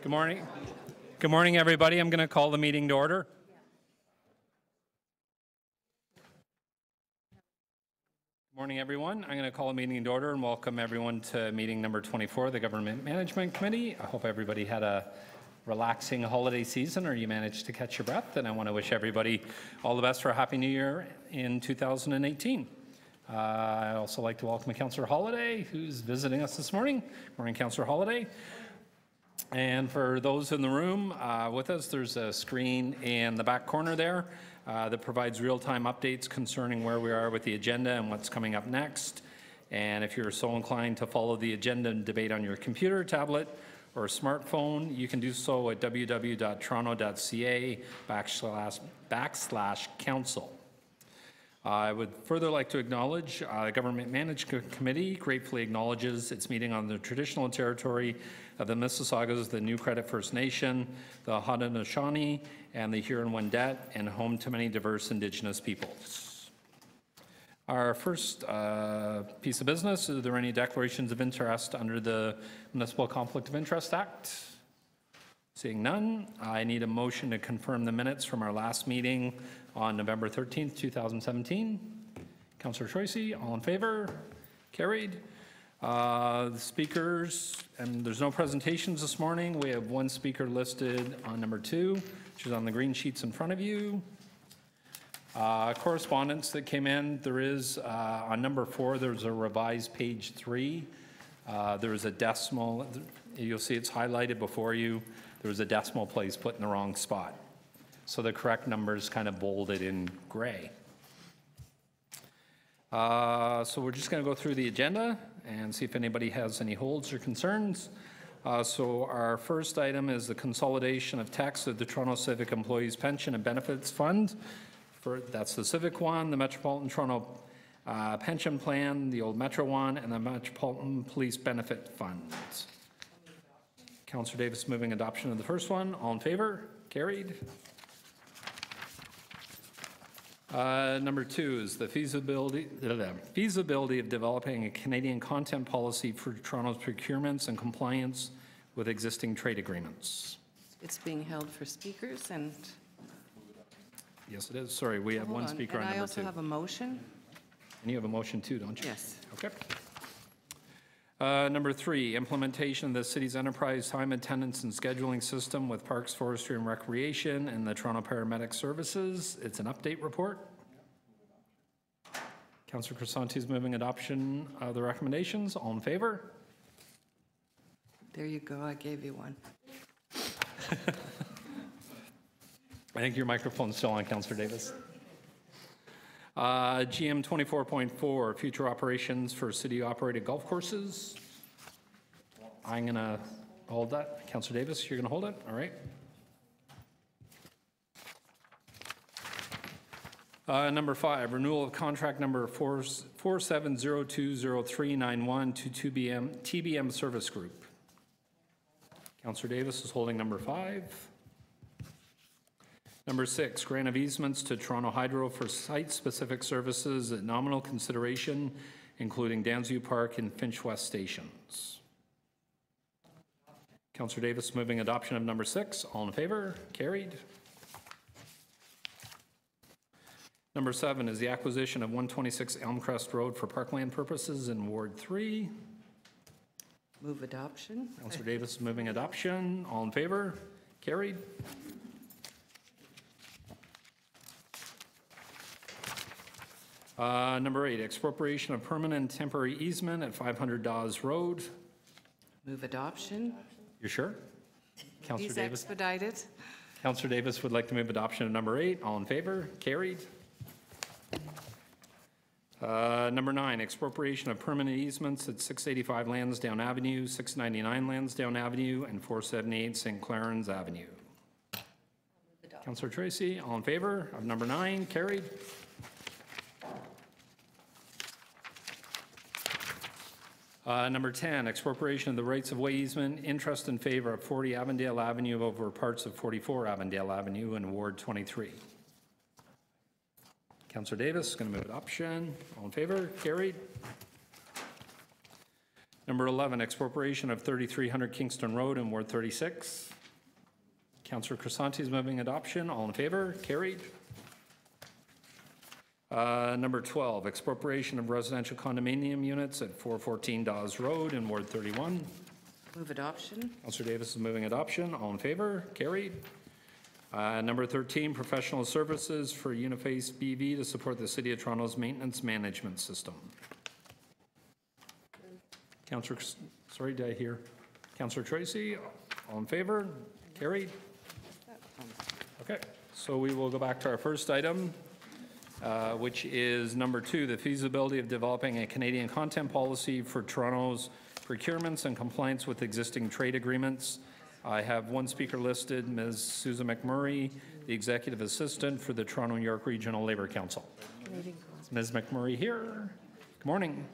Good morning. Good morning, everybody. I'm going to call the meeting to order. Good morning, everyone. I'm going to call the meeting to order and welcome everyone to meeting number 24 of the Government Management Committee. I hope everybody had a relaxing holiday season or you managed to catch your breath, and I want to wish everybody all the best for a Happy New Year in 2018. I'd also like to welcome Councillor Holliday, who's visiting us this morning. Good morning, Councillor Holliday. And for those in the room with us, there's a screen in the back corner there that provides real-time updates concerning where we are with the agenda and what's coming up next. And if you're so inclined to follow the agenda and debate on your computer, tablet, or smartphone, you can do so at www.toronto.ca/council. I would further like to acknowledge the Government Management Committee gratefully acknowledges its meeting on the traditional territory of the Mississaugas, the New Credit First Nation, the Haudenosaunee, and the Huron-Wendat, and home to many diverse Indigenous peoples. Our first piece of business, are there any declarations of interest under the Municipal Conflict of Interest Act? Seeing none, I need a motion to confirm the minutes from our last meeting on November 13th, 2017. Councillor Troisi, all in favor? Carried. The speakers, and there's no presentations this morning. We have one speaker listed on number 2, which is on the green sheets in front of you. Correspondence that came in, there is on number 4, there's a revised page 3. There is a decimal, you'll see it's highlighted before you. There was a decimal place put in the wrong spot. So the correct number is kind of bolded in gray. So we're just going to go through the agenda and see if anybody has any holds or concerns. So our first item is the consolidation of text of the Toronto Civic Employees Pension and Benefits Fund. That's the Civic one, the Metropolitan Toronto Pension Plan, the old Metro one, and the Metropolitan Police Benefit Fund. Councillor Davis moving adoption of the first one. All in favor? Carried. Number 2 is the feasibility of developing a Canadian content policy for Toronto's procurements and compliance with existing trade agreements. It's being held for speakers and... Yes, it is. Sorry, we have one speaker on number 2. I also have a motion. And you have a motion too, don't you? Yes. Okay. Number 3, implementation of the city's enterprise time attendance and scheduling system with Parks, Forestry and Recreation and the Toronto Paramedic Services. It's an update report. Councillor Crisanti is moving adoption of the recommendations. All in favor? There you go. I gave you one. I think your microphone's still on, Councillor Davis. GM 24.4, future operations for city-operated golf courses. I'm going to hold that. Councillor Davis, you're going to hold it? All right. Number 5, renewal of contract number 47020391 to TBM Service Group. Councillor Davis is holding number 5. Number 6, grant of easements to Toronto Hydro for site-specific services at nominal consideration, including Downsview Park and Finch West stations. Councillor Davis moving adoption of number 6. All in favor? Carried. Number 7 is the acquisition of 126 Elmcrest Road for Parkland purposes in Ward 3. Move adoption. Councillor Davis moving adoption. All in favor? Carried. Number 8, expropriation of permanent and temporary easement at 500 Dawes Road. Move adoption. You sure? Councillor Davis. Expedited. Councillor Davis would like to move adoption of number 8. All in favor? Carried. Number 9, expropriation of permanent easements at 685 Lansdowne Avenue, 699 Lansdowne Avenue, and 478 St. Clarens Avenue. Councillor Tracy, all in favor of number 9? Carried. Number 10, expropriation of the rights of way easement, interest in favor of 40 Avondale Avenue over parts of 44 Avondale Avenue in Ward 23. Councillor Davis is going to move adoption. All in favor? Carried. Number 11, expropriation of 3300 Kingston Road in Ward 36. Councillor Crisanti is moving adoption. All in favor? Carried. Number 12, expropriation of residential condominium units at 414 Dawes Road in Ward 31. Move adoption. Councillor Davis is moving adoption. All in favor? Carried. Number 13, professional services for Uniface BV to support the City of Toronto's maintenance management system. Councillor, sorry, did I hear? Councillor Tracy, all in favor? Carried. Okay, so we will go back to our first item, which is number 2, the feasibility of developing a Canadian content policy for Toronto's procurements and compliance with existing trade agreements. I have one speaker listed, Ms. Susan McMurray, the Executive Assistant for the Toronto York Regional Labour Council. Is Ms. McMurray here? Good morning.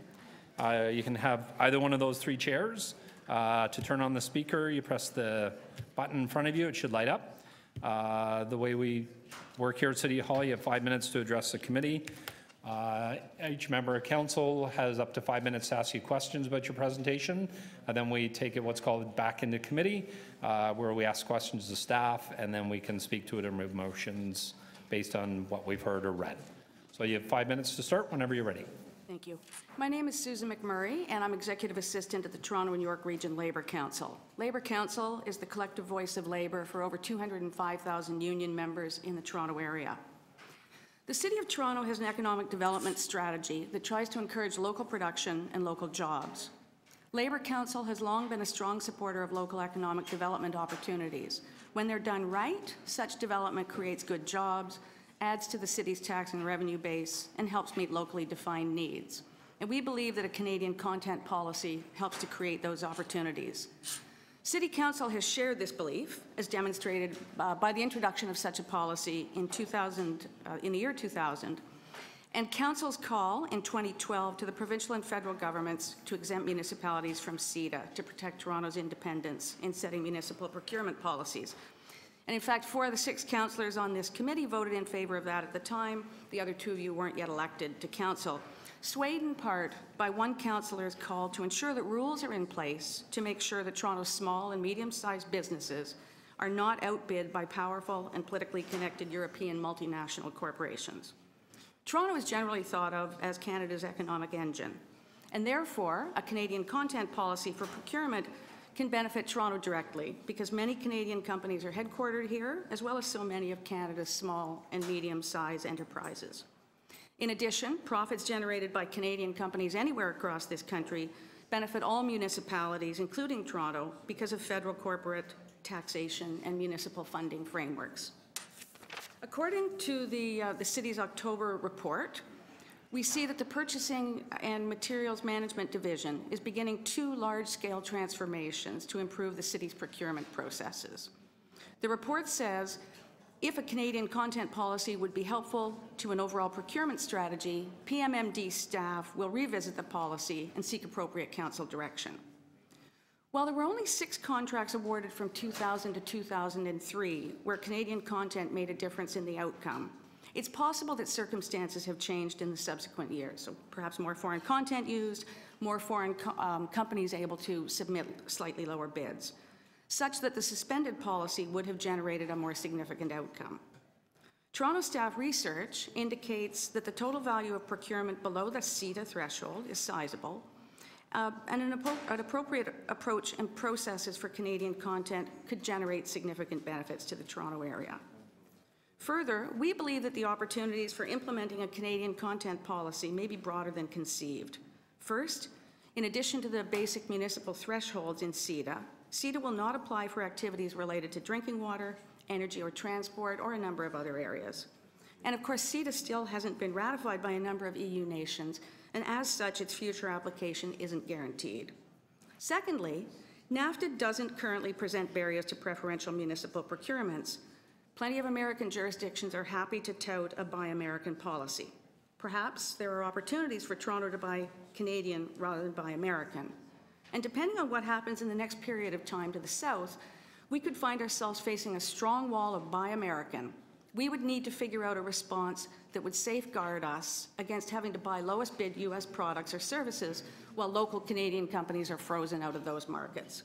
You can have either one of those 3 chairs. To turn on the speaker, you press the button in front of you. It should light up. The way we work here at City Hall, you have 5 minutes to address the committee. Each member of council has up to 5 minutes to ask you questions about your presentation, and then we take it what's called back into committee, where we ask questions to staff, and then we can speak to it and move motions based on what we've heard or read. So you have 5 minutes to start whenever you're ready. Thank you. My name is Susan McMurray, and I'm Executive Assistant at the Toronto and York Region Labour Council. Labour Council is the collective voice of labour for over 205,000 union members in the Toronto area. The City of Toronto has an economic development strategy that tries to encourage local production and local jobs. Labour Council has long been a strong supporter of local economic development opportunities. When they're done right, such development creates good jobs, adds to the city's tax and revenue base, and helps meet locally defined needs. And we believe that a Canadian content policy helps to create those opportunities. City Council has shared this belief, as demonstrated by the introduction of such a policy in the year 2000, and Council's call in 2012 to the provincial and federal governments to exempt municipalities from CETA to protect Toronto's independence in setting municipal procurement policies. And in fact, 4 of the 6 councillors on this committee voted in favour of that at the time. The other 2 of you weren't yet elected to council. Swayed in part by one councillor's call to ensure that rules are in place to make sure that Toronto's small and medium-sized businesses are not outbid by powerful and politically connected European multinational corporations. Toronto is generally thought of as Canada's economic engine, and therefore a Canadian content policy for procurement can benefit Toronto directly because many Canadian companies are headquartered here, as well as so many of Canada's small and medium-sized enterprises. In addition, profits generated by Canadian companies anywhere across this country benefit all municipalities, including Toronto, because of federal corporate taxation and municipal funding frameworks. According to the city's October report, we see that the Purchasing and Materials Management Division is beginning 2 large-scale transformations to improve the city's procurement processes. The report says, if a Canadian content policy would be helpful to an overall procurement strategy, PMMD staff will revisit the policy and seek appropriate council direction. While there were only 6 contracts awarded from 2000 to 2003 where Canadian content made a difference in the outcome, it's possible that circumstances have changed in the subsequent years, so perhaps more foreign content used, more foreign companies able to submit slightly lower bids, such that the suspended policy would have generated a more significant outcome. Toronto staff research indicates that the total value of procurement below the CETA threshold is sizable, and an appropriate approach and processes for Canadian content could generate significant benefits to the Toronto area. Further, we believe that the opportunities for implementing a Canadian content policy may be broader than conceived. First, in addition to the basic municipal thresholds in CETA, CETA will not apply for activities related to drinking water, energy or transport, or a number of other areas. And of course, CETA still hasn't been ratified by a number of EU nations, and as such, its future application isn't guaranteed. Secondly, NAFTA doesn't currently present barriers to preferential municipal procurements. Plenty of American jurisdictions are happy to tout a Buy American policy. Perhaps there are opportunities for Toronto to buy Canadian rather than buy American. And depending on what happens in the next period of time to the south, we could find ourselves facing a strong wall of Buy American. We would need to figure out a response that would safeguard us against having to buy lowest bid U.S. products or services while local Canadian companies are frozen out of those markets.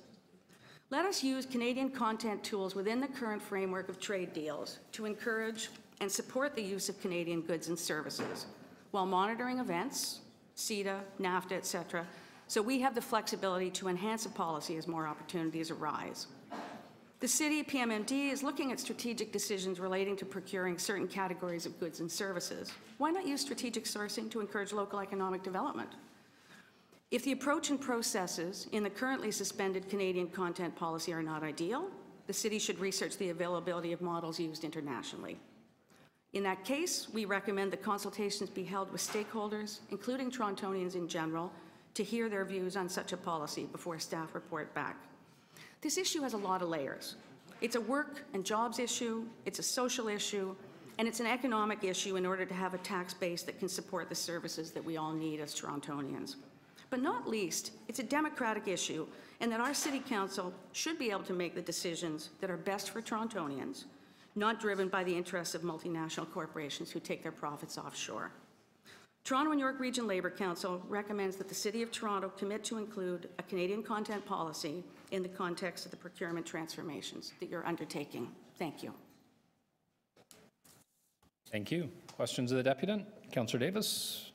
Let us use Canadian content tools within the current framework of trade deals to encourage and support the use of Canadian goods and services while monitoring events, CETA, NAFTA, et cetera, so we have the flexibility to enhance a policy as more opportunities arise. The City PMMD is looking at strategic decisions relating to procuring certain categories of goods and services. Why not use strategic sourcing to encourage local economic development? If the approach and processes in the currently suspended Canadian content policy are not ideal, the City should research the availability of models used internationally. In that case, we recommend that consultations be held with stakeholders, including Torontonians in general, to hear their views on such a policy before staff report back. This issue has a lot of layers. It's a work and jobs issue, it's a social issue, and it's an economic issue in order to have a tax base that can support the services that we all need as Torontonians. But not least, it's a democratic issue, and that our City Council should be able to make the decisions that are best for Torontonians, not driven by the interests of multinational corporations who take their profits offshore. Toronto and York Region Labour Council recommends that the City of Toronto commit to include a Canadian content policy in the context of the procurement transformations that you're undertaking. Thank you. Thank you. Questions of the deputant? Councillor Davis.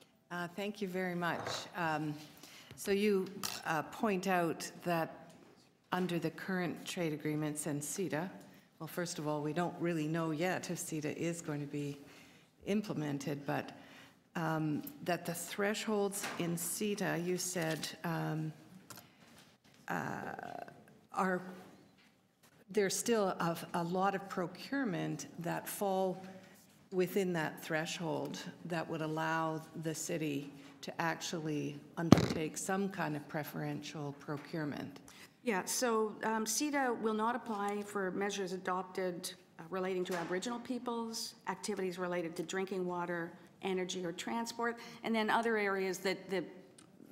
Thank you very much. So you point out that under the current trade agreements and CETA, well, first of all, we don't really know yet if CETA is going to be implemented, but that the thresholds in CETA, you said, there's still a lot of procurement that fall within that threshold that would allow the city to actually undertake some kind of preferential procurement. Yeah, so CETA will not apply for measures adopted relating to Aboriginal peoples, activities related to drinking water, energy or transport, and then other areas that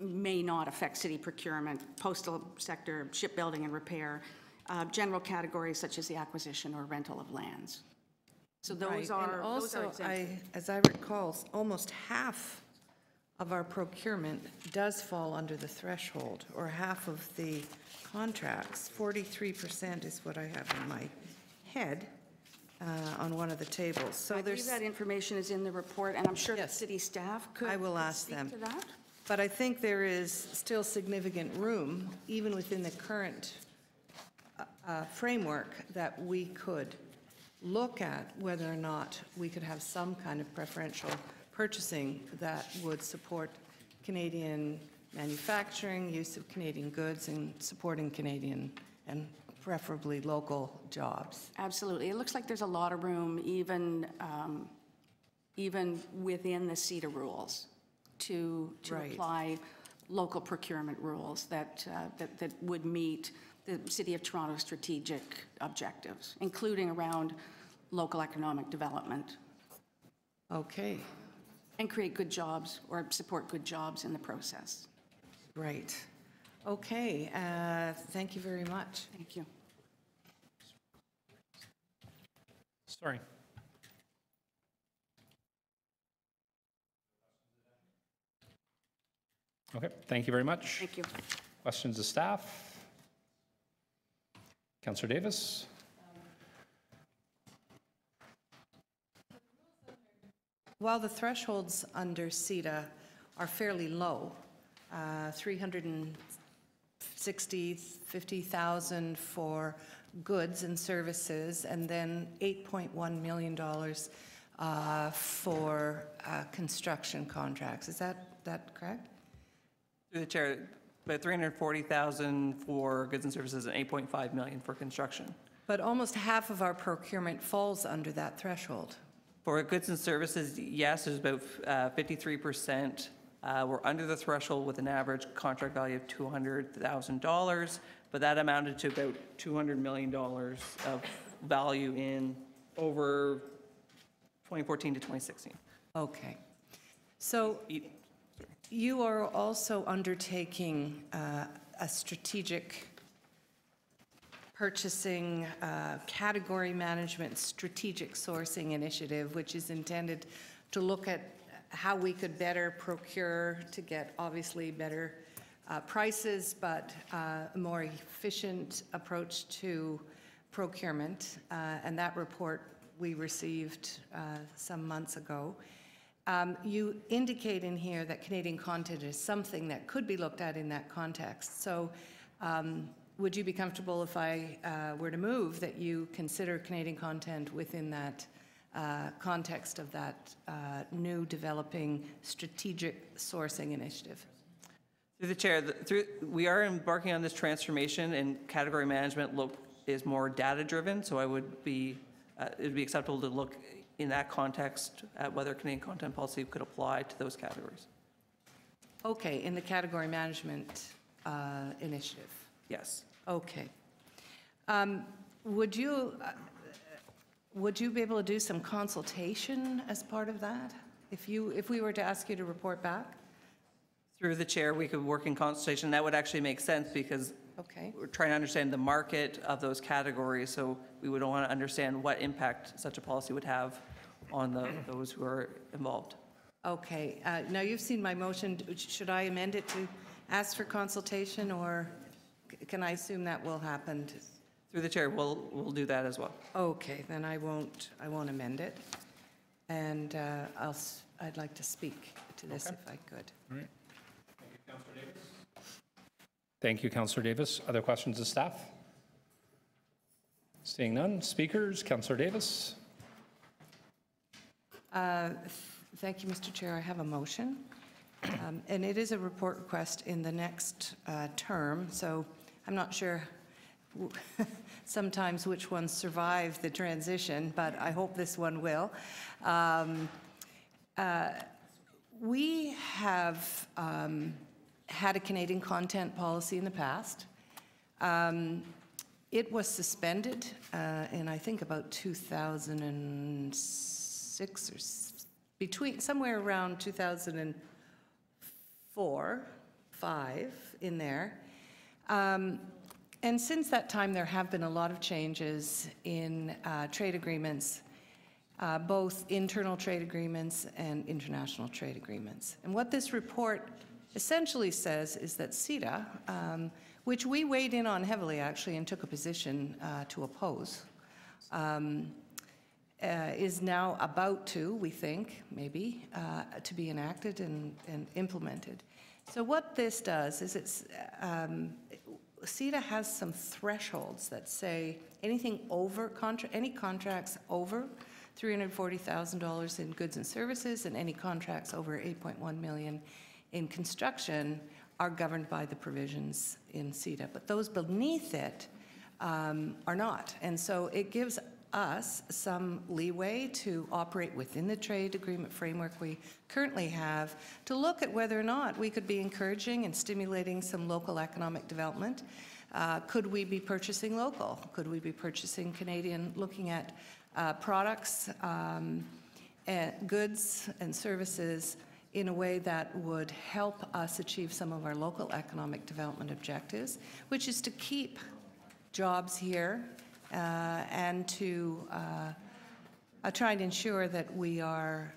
may not affect city procurement, postal sector, shipbuilding and repair, general categories such as the acquisition or rental of lands. So those are, and also, those are as I recall, almost half of our procurement does fall under the threshold, or half of the contracts. 43% is what I have in my head on one of the tables. So I believe that information is in the report, and I'm sure that city staff could I will ask speak them to that. But I think there is still significant room, even within the current framework, that we could look at whether or not we could have some kind of preferential purchasing that would support Canadian manufacturing, use of Canadian goods, and supporting Canadian and preferably local jobs. Absolutely. It looks like there's a lot of room, even within the CETA rules, to Right. apply local procurement rules that would meet the City of Toronto's strategic objectives, including around local economic development. Okay, And create good jobs or support good jobs in the process. right. Okay, thank you very much. Thank you. Sorry. Okay, thank you very much. Thank you. Questions of staff? Councillor Davis. While the thresholds under CETA are fairly low, 50,000 for goods and services, and then $8.1 million for construction contracts. Is that correct? Through the chair, about 340,000 for goods and services and 8.5 million for construction. But almost half of our procurement falls under that threshold. For goods and services, yes, there's about 53%. We're under the threshold with an average contract value of $200,000, but that amounted to about $200 million of value in over 2014 to 2016. Okay. So you are also undertaking a strategic purchasing, category management, strategic sourcing initiative, which is intended to look at how we could better procure to get obviously better prices, but a more efficient approach to procurement. And that report we received some months ago. You indicate in here that Canadian content is something that could be looked at in that context. So would you be comfortable if I were to move that you consider Canadian content within that context of that new developing strategic sourcing initiative? Through the chair, we are embarking on this transformation, and category management is more data-driven, so it would be acceptable to look in that context at whether Canadian content policy could apply to those categories. Okay, in the category management initiative. Yes. Okay. Would you be able to do some consultation as part of that? If we were to ask you to report back? Through the chair, we could work in consultation. That would actually make sense because Okay. we're trying to understand the market of those categories, so we would want to understand what impact such a policy would have on those who are involved. Okay. Now, you've seen my motion. Should I amend it to ask for consultation, or can I assume that will happen? Through the chair, we'll do that as well. Okay, then I won't amend it. And I'd like to speak to this if I could. All right. Thank you, Councillor Davis. Other questions of staff? Seeing none. Speakers, Councillor Davis. Thank you, Mr. Chair. I have a motion. And it is a report request in the next term, so I'm not sure sometimes which ones survive the transition, but I hope this one will. We have had a Canadian content policy in the past. It was suspended in, I think, about 2006 or somewhere around 2004, 5 in there. And since that time, there have been a lot of changes in trade agreements, both internal trade agreements and international trade agreements. And what this report essentially says is that CETA, which we weighed in on heavily actually and took a position to oppose, is now about to, we think, maybe, to be enacted and implemented. So what this does is CETA has some thresholds that say anything over, any contracts over $340,000 in goods and services and any contracts over $8.1 million in construction are governed by the provisions in CETA, but those beneath it are not. And so it gives us some leeway to operate within the trade agreement framework we currently have to look at whether or not we could be encouraging and stimulating some local economic development. Could we be purchasing local? Could we be purchasing Canadian, looking at products, and goods and services in a way that would help us achieve some of our local economic development objectives, which is to keep jobs here and to try and ensure that we are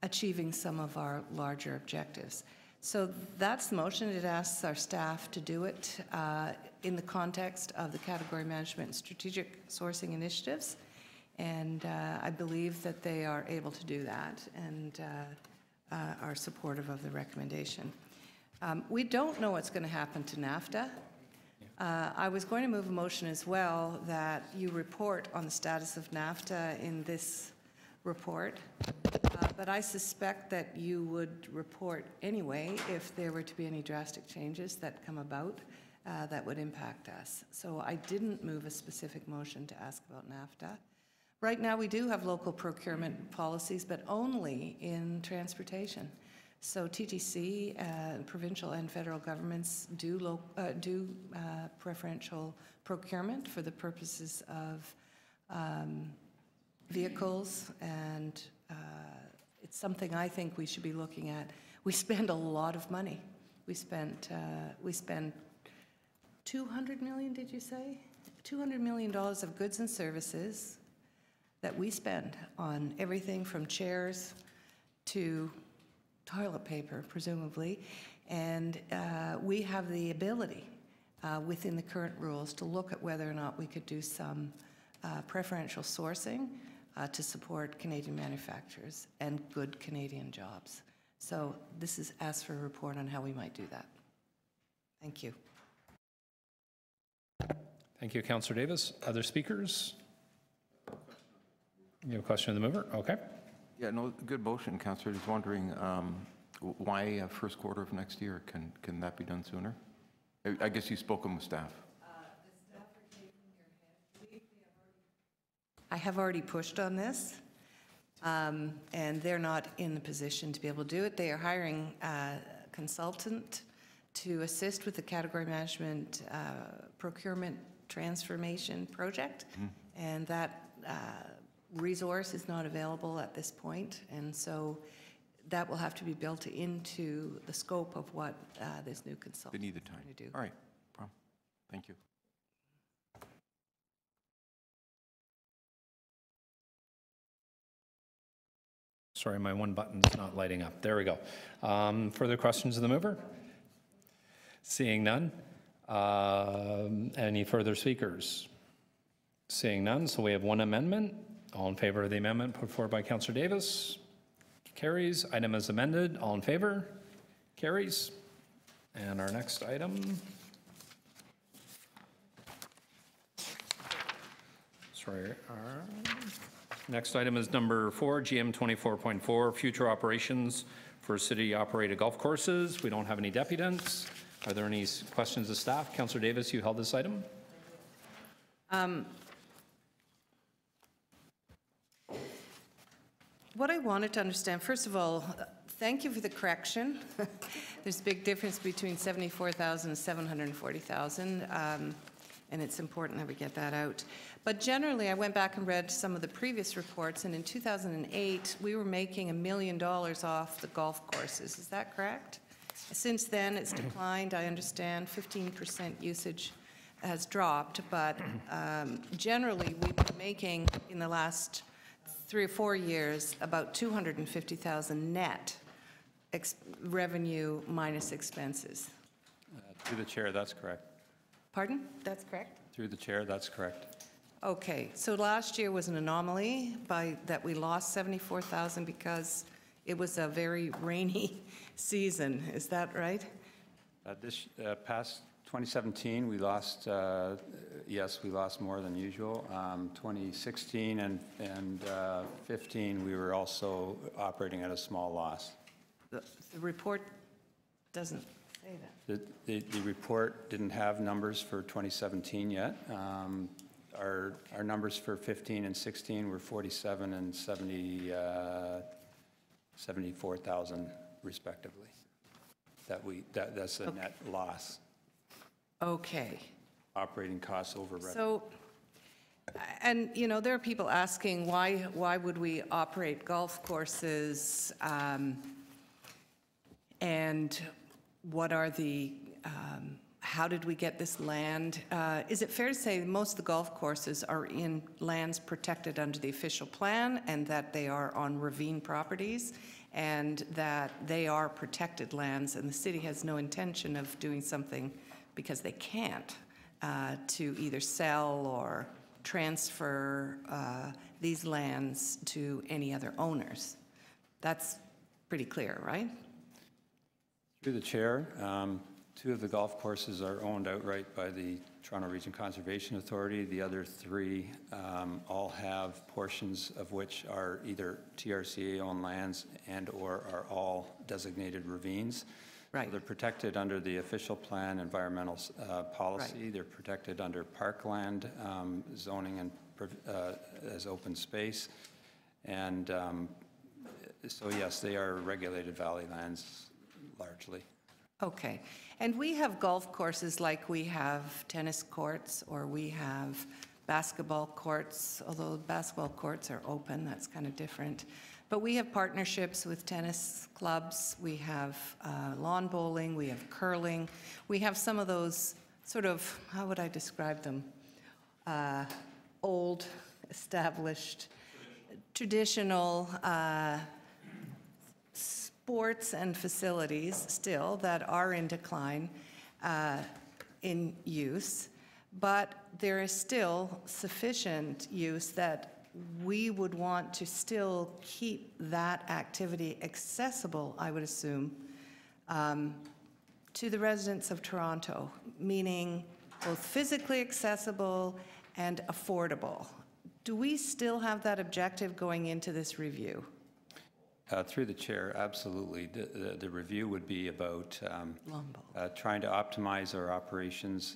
achieving some of our larger objectives. So that's the motion. It asks our staff to do it in the context of the category management and strategic sourcing initiatives. And I believe that they are able to do that and are supportive of the recommendation. We don't know what's going to happen to NAFTA. I was going to move a motion as well that you report on the status of NAFTA in this report, but I suspect that you would report anyway if there were to be any drastic changes that come about that would impact us. So I didn't move a specific motion to ask about NAFTA. Right now, we do have local procurement policies, but only in transportation. So TTC, provincial and federal governments do preferential procurement for the purposes of vehicles, and it's something I think we should be looking at. We spend a lot of money. We spend $200 million, did you say? $200 million of goods and services that we spend on everything from chairs to toilet paper, presumably, and we have the ability within the current rules to look at whether or not we could do some preferential sourcing to support Canadian manufacturers and good Canadian jobs. So this is asked for a report on how we might do that. Thank you. Thank you, Councillor Davis. Other speakers? You have a question of the mover? Okay. Yeah, no, good motion, Councillor. Just wondering why first quarter of next year? Can that be done sooner? I guess you've spoken with staff. The staff are taking their head. I have already pushed on this, and they're not in the position to be able to do it. They are hiring a consultant to assist with the category management procurement transformation project, and that resource is not available at this point, and so that will have to be built into the scope of what this new consultant They need the time. is going to do. All right, problem. Thank you. Sorry, my one button's not lighting up. There we go. Further questions of the mover? Seeing none. Any further speakers? Seeing none, so we have one amendment. All in favor of the amendment put forward by Councillor Davis? Carries. Item is amended. All in favor? Carries. And our next item. Sorry. Next item is number 4, GM 24.4, future operations for city-operated golf courses. We don't have any deputants. Are there any questions of staff? Councillor Davis, you held this item. What I wanted to understand, first of all, thank you for the correction. There's a big difference between 74,000 and 740,000, and it's important that we get that out. But generally, I went back and read some of the previous reports, and in 2008, we were making $1 million off the golf courses. Is that correct? Since then, it's declined. I understand 15% usage has dropped, but generally, we've been making, in the last 3 or 4 years, about 250,000 net revenue minus expenses. Through the chair, that's correct. Pardon? That's correct? Through the chair, that's correct. Okay, so last year was an anomaly by that we lost 74,000 because it was a very rainy season. Is that right? This past 2017, we lost, yes, we lost more than usual. 2016 and 15, we were also operating at a small loss. The report doesn't say that. The report didn't have numbers for 2017 yet. Our numbers for 15 and 16 were 47 and 74,000 respectively. That's a net loss. Okay. Operating costs over revenue. So, and you know, there are people asking why would we operate golf courses, and what are the how did we get this land? Is it fair to say most of the golf courses are in lands protected under the official plan, and that they are on ravine properties, and that they are protected lands, and the city has no intention of doing something because they can't to either sell or transfer these lands to any other owners? That's pretty clear, right? Through the chair, 2 of the golf courses are owned outright by the Toronto Region Conservation Authority. The other 3 all have portions of which are either TRCA-owned lands and or are all designated ravines. Right. So they're protected under the official plan environmental policy. Right. They're protected under Parkland zoning and as open space. And so yes, they are regulated valley lands largely. Okay. And we have golf courses like we have tennis courts, or we have basketball courts, although basketball courts are open, that's kind of different. But we have partnerships with tennis clubs, we have lawn bowling, we have curling. We have some of those sort of, how would I describe them? Old, established, traditional sports and facilities still that are in decline in use, but there is still sufficient use that we would want to still keep that activity accessible, I would assume, to the residents of Toronto, meaning both physically accessible and affordable. Do we still have that objective going into this review? Through the chair, absolutely. The review would be about trying to optimize our operations,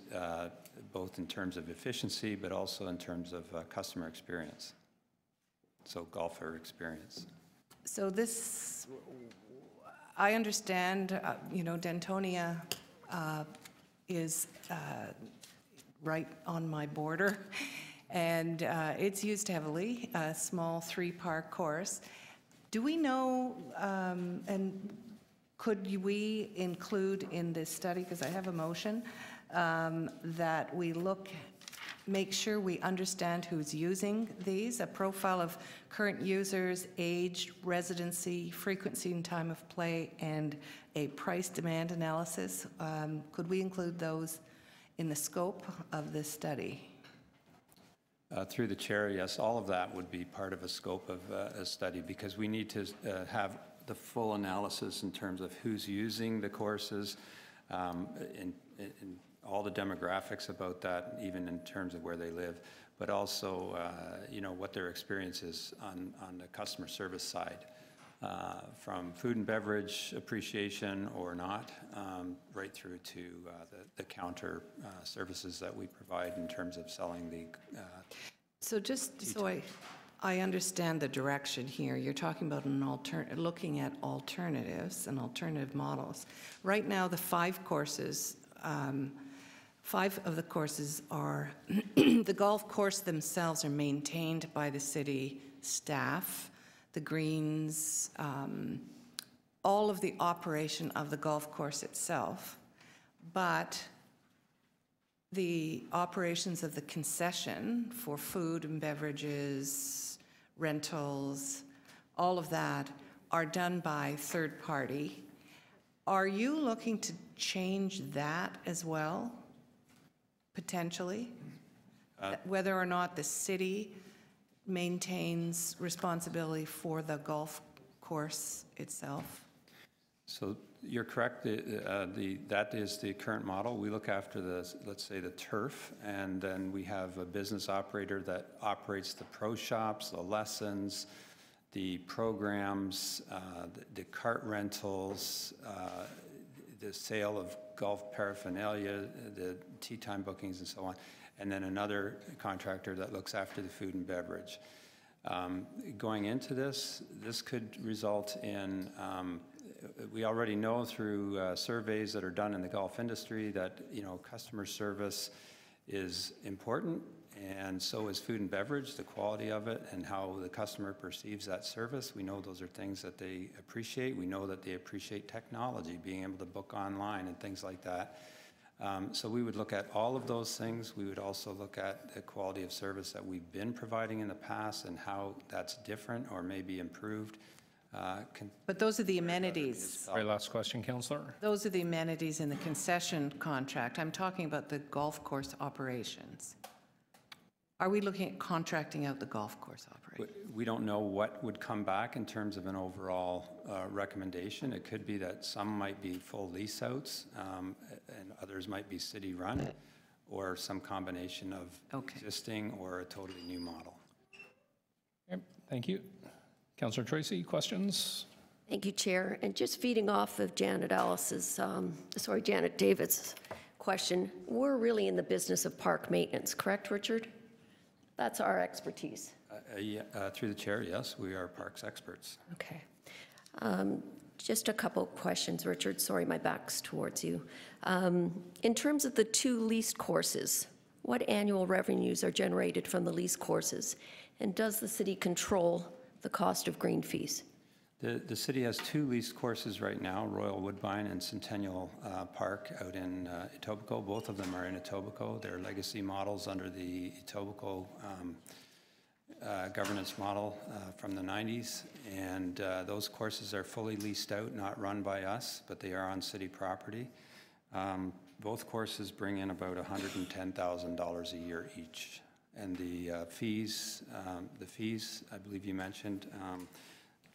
both in terms of efficiency, but also in terms of customer experience. So golfer experience. So this, I understand, you know, Dentonia is right on my border, and it's used heavily, a small 3-park course. Do we know, and could we include in this study, because I have a motion, that we make sure we understand who's using these, a profile of current users, age, residency, frequency and time of play, and a price demand analysis? Could we include those in the scope of this study? Through the chair, yes, all of that would be part of a scope of a study, because we need to have the full analysis in terms of who's using the courses, in all the demographics about that, even in terms of where they live, but also, you know, what their experience is on the customer service side, from food and beverage appreciation or not, right through to the counter services that we provide in terms of selling the So just so I understand the direction here, you're talking about looking at alternatives and alternative models. Right now, the 5 courses, 5 of the courses are, the golf course themselves are maintained by the city staff, the greens, all of the operation of the golf course itself, but the operations of the concession for food and beverages, rentals, all of that are done by third party. Are you looking to change that as well, potentially? Whether or not the city maintains responsibility for the golf course itself? So you're correct. That is the current model. We look after let's say, the turf, and then we have a business operator that operates the pro shops, the lessons, the programs, the cart rentals, the sale of golf paraphernalia, the tee time bookings, and so on. And then another contractor that looks after the food and beverage. Going into this could result in, we already know through surveys that are done in the golf industry that, you know, customer service is important, and so is food and beverage, the quality of it and how the customer perceives that service. We know those are things that they appreciate. We know that they appreciate technology, being able to book online and things like that. So we would look at all of those things. We would also look at the quality of service that we've been providing in the past and how that's different or maybe improved. But those are the amenities. Very last question, Councillor. Those are the amenities in the concession contract. I'm talking about the golf course operations. Are we looking at contracting out the golf course operation? We don't know what would come back in terms of an overall recommendation. It could be that some might be full lease outs and others might be city run, or some combination of existing or a totally new model. Okay, thank you. Councillor Tracy, questions? Thank you, Chair. And just feeding off of Janet David's question, we're really in the business of park maintenance, correct, Richard? That's our expertise. Through the chair, yes, we are parks experts. Okay. Just a couple questions, Richard. Sorry, my back's towards you. In terms of the 2 leased courses, what annual revenues are generated from the leased courses? And does the city control the cost of green fees? The city has 2 leased courses right now, Royal Woodbine and Centennial Park out in Etobicoke. Both of them are in Etobicoke. They're legacy models under the Etobicoke governance model from the 90s, and those courses are fully leased out, not run by us, but they are on city property. Both courses bring in about $110,000 a year each. And the fees, I believe you mentioned,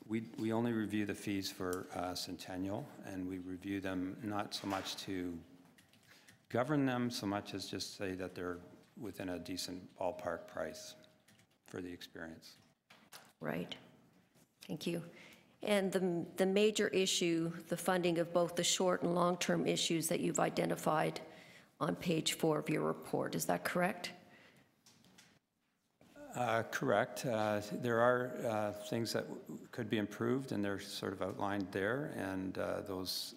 we only review the fees for Centennial, and we review them not so much to govern them so much as just say that they're within a decent ballpark price for the experience. Right. Thank you. And the major issue, the funding of both the short and long-term issues that you've identified on page 4 of your report, is that correct? Correct. There are things that could be improved, and they're sort of outlined there, and those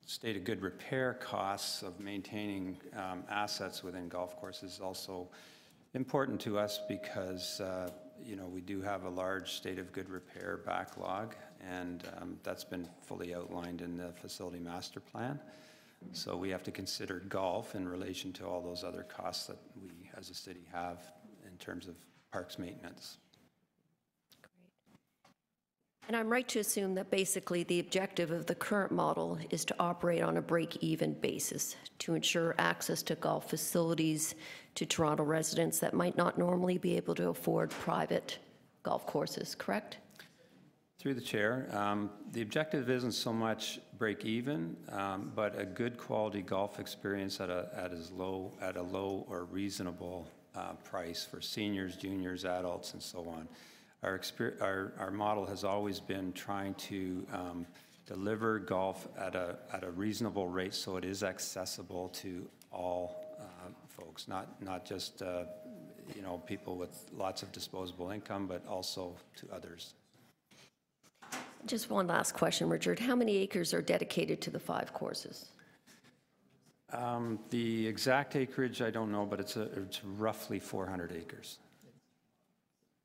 stated good repair costs of maintaining assets within golf courses is also important to us because we do have a large state of good repair backlog, and that's been fully outlined in the facility master plan. So we have to consider golf in relation to all those other costs that we as a city have in terms of parks maintenance. And I'm right to assume that basically the objective of the current model is to operate on a break-even basis to ensure access to golf facilities to Toronto residents that might not normally be able to afford private golf courses, correct? Through the chair, the objective isn't so much break even, but a good quality golf experience at a low or reasonable price for seniors, juniors, adults, and so on. Our model has always been trying to deliver golf at a reasonable rate so it is accessible to all folks, not just people with lots of disposable income, but also to others. Just one last question, Richard. How many acres are dedicated to the 5 courses? The exact acreage, I don't know, but it's roughly 400 acres.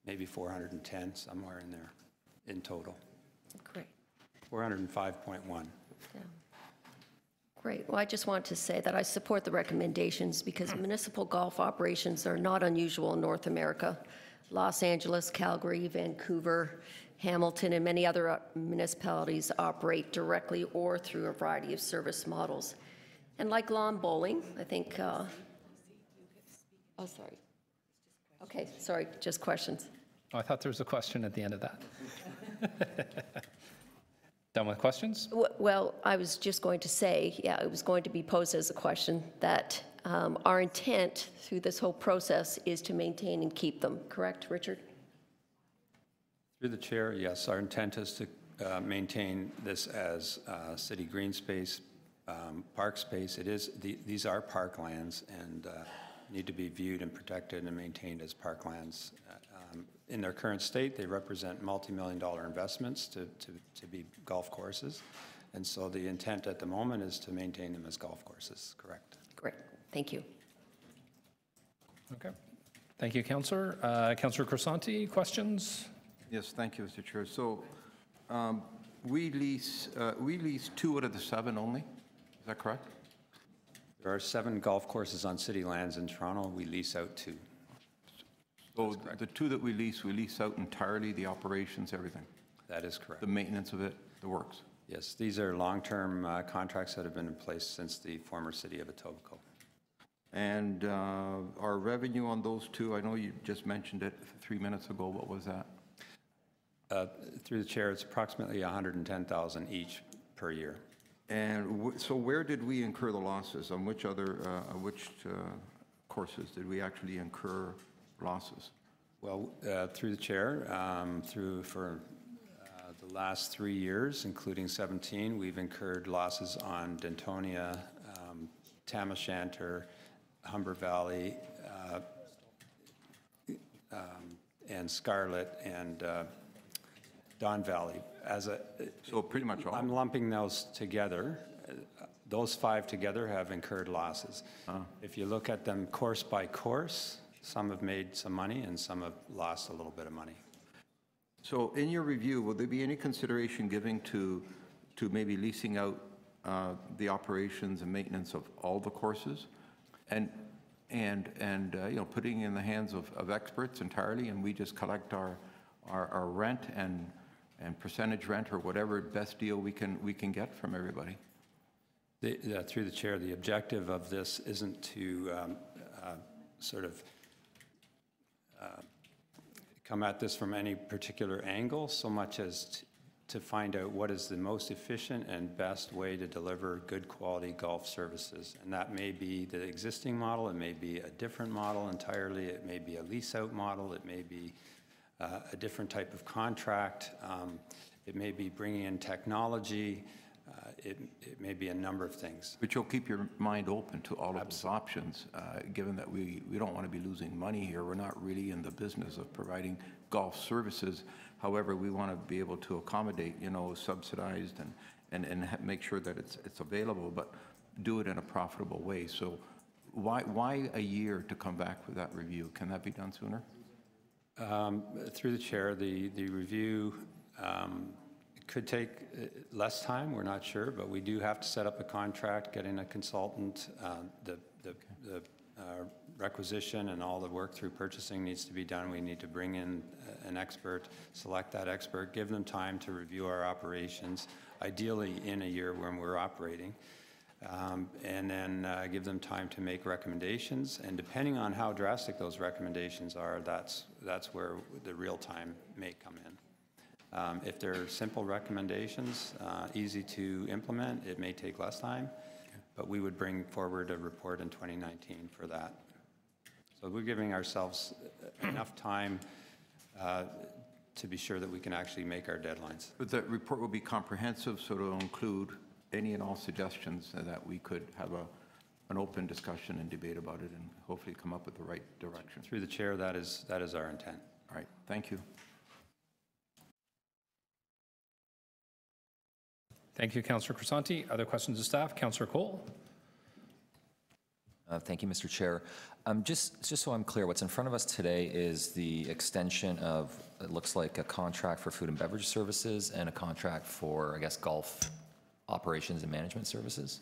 Maybe 410, somewhere in there, in total. Great. 405.1. Yeah. Great. Well, I just want to say that I support the recommendations because municipal golf operations are not unusual in North America. Los Angeles, Calgary, Vancouver, Hamilton, and many other municipalities operate directly or through a variety of service models. And like lawn bowling, I think, oh, sorry. Okay, sorry, just questions. Oh, I thought there was a question at the end of that. Done with questions? Well, I was just going to say, yeah, it was going to be posed as a question that our intent through this whole process is to maintain and keep them, correct, Richard? Through the chair, yes, our intent is to maintain this as city green space, park space. These are parklands and need to be viewed and protected and maintained as parklands. In their current state, they represent multi-million-dollar investments to be golf courses. And so the intent at the moment is to maintain them as golf courses, correct? Great, thank you. Okay. Thank you, Councillor. Councillor Crisanti, questions? Yes, thank you, Mr. Chair. So we lease 2 out of the 7 only, is that correct? There are 7 golf courses on city lands in Toronto. We lease out 2. So the 2 that we lease out entirely, the operations, everything? That is correct. The maintenance of it, the works? Yes, these are long-term contracts that have been in place since the former city of Etobicoke. And our revenue on those 2, I know you just mentioned it 3 minutes ago. What was that? Through the chair, it's approximately $110,000 each per year. And so where did we incur the losses? On which other, courses did we actually incur losses? Well, through the chair, for the last 3 years, including 17, we've incurred losses on Dentonia, Tam O'Shanter, Humber Valley, and Scarlett, and Don Valley. So pretty much all? I'm lumping those together. Those 5 together have incurred losses. If you look at them course by course, some have made some money and some have lost a little bit of money. So in your review, will there be any consideration given to maybe leasing out the operations and maintenance of all the courses? And and you know, putting it in the hands of experts entirely, and we just collect our rent and percentage rent or whatever best deal we can get from everybody. Through the chair, the objective of this isn't to sort of come at this from any particular angle, so much as to find out what is the most efficient and best way to deliver good quality golf services. And that may be the existing model, it may be a different model entirely, it may be a lease out model, it may be a different type of contract, it may be bringing in technology, it may be a number of things. But you'll keep your mind open to all of those options, given that we don't want to be losing money here. We're not really in the business of providing golf services. However, we want to be able to accommodate, you know, subsidized and make sure that it's available, but do it in a profitable way. So why a year to come back with that review? Can that be done sooner? Through the chair, the review could take less time, we're not sure, but we do have to set up a contract, get in a consultant, the requisition and all the work through purchasing needs to be done. We need to bring in an expert, select that expert, give them time to review our operations, ideally in a year when we're operating, and then give them time to make recommendations. And depending on how drastic those recommendations are, that's where the real time may come in. If they're simple recommendations, easy to implement, it may take less time, but we would bring forward a report in 2019 for that. So we're giving ourselves enough time to be sure that we can actually make our deadlines. But the report will be comprehensive, so it'll include any and all suggestions that we could have an open discussion and debate about it and hopefully come up with the right direction. Through the chair, that is our intent. All right, thank you. Thank you, Councillor Crisanti. Other questions of staff? Councillor Cole. Thank you, Mr. Chair. Just so I'm clear, what's in front of us today is the extension of, it looks like a contract for food and beverage services and a contract for, I guess, golf operations and management services?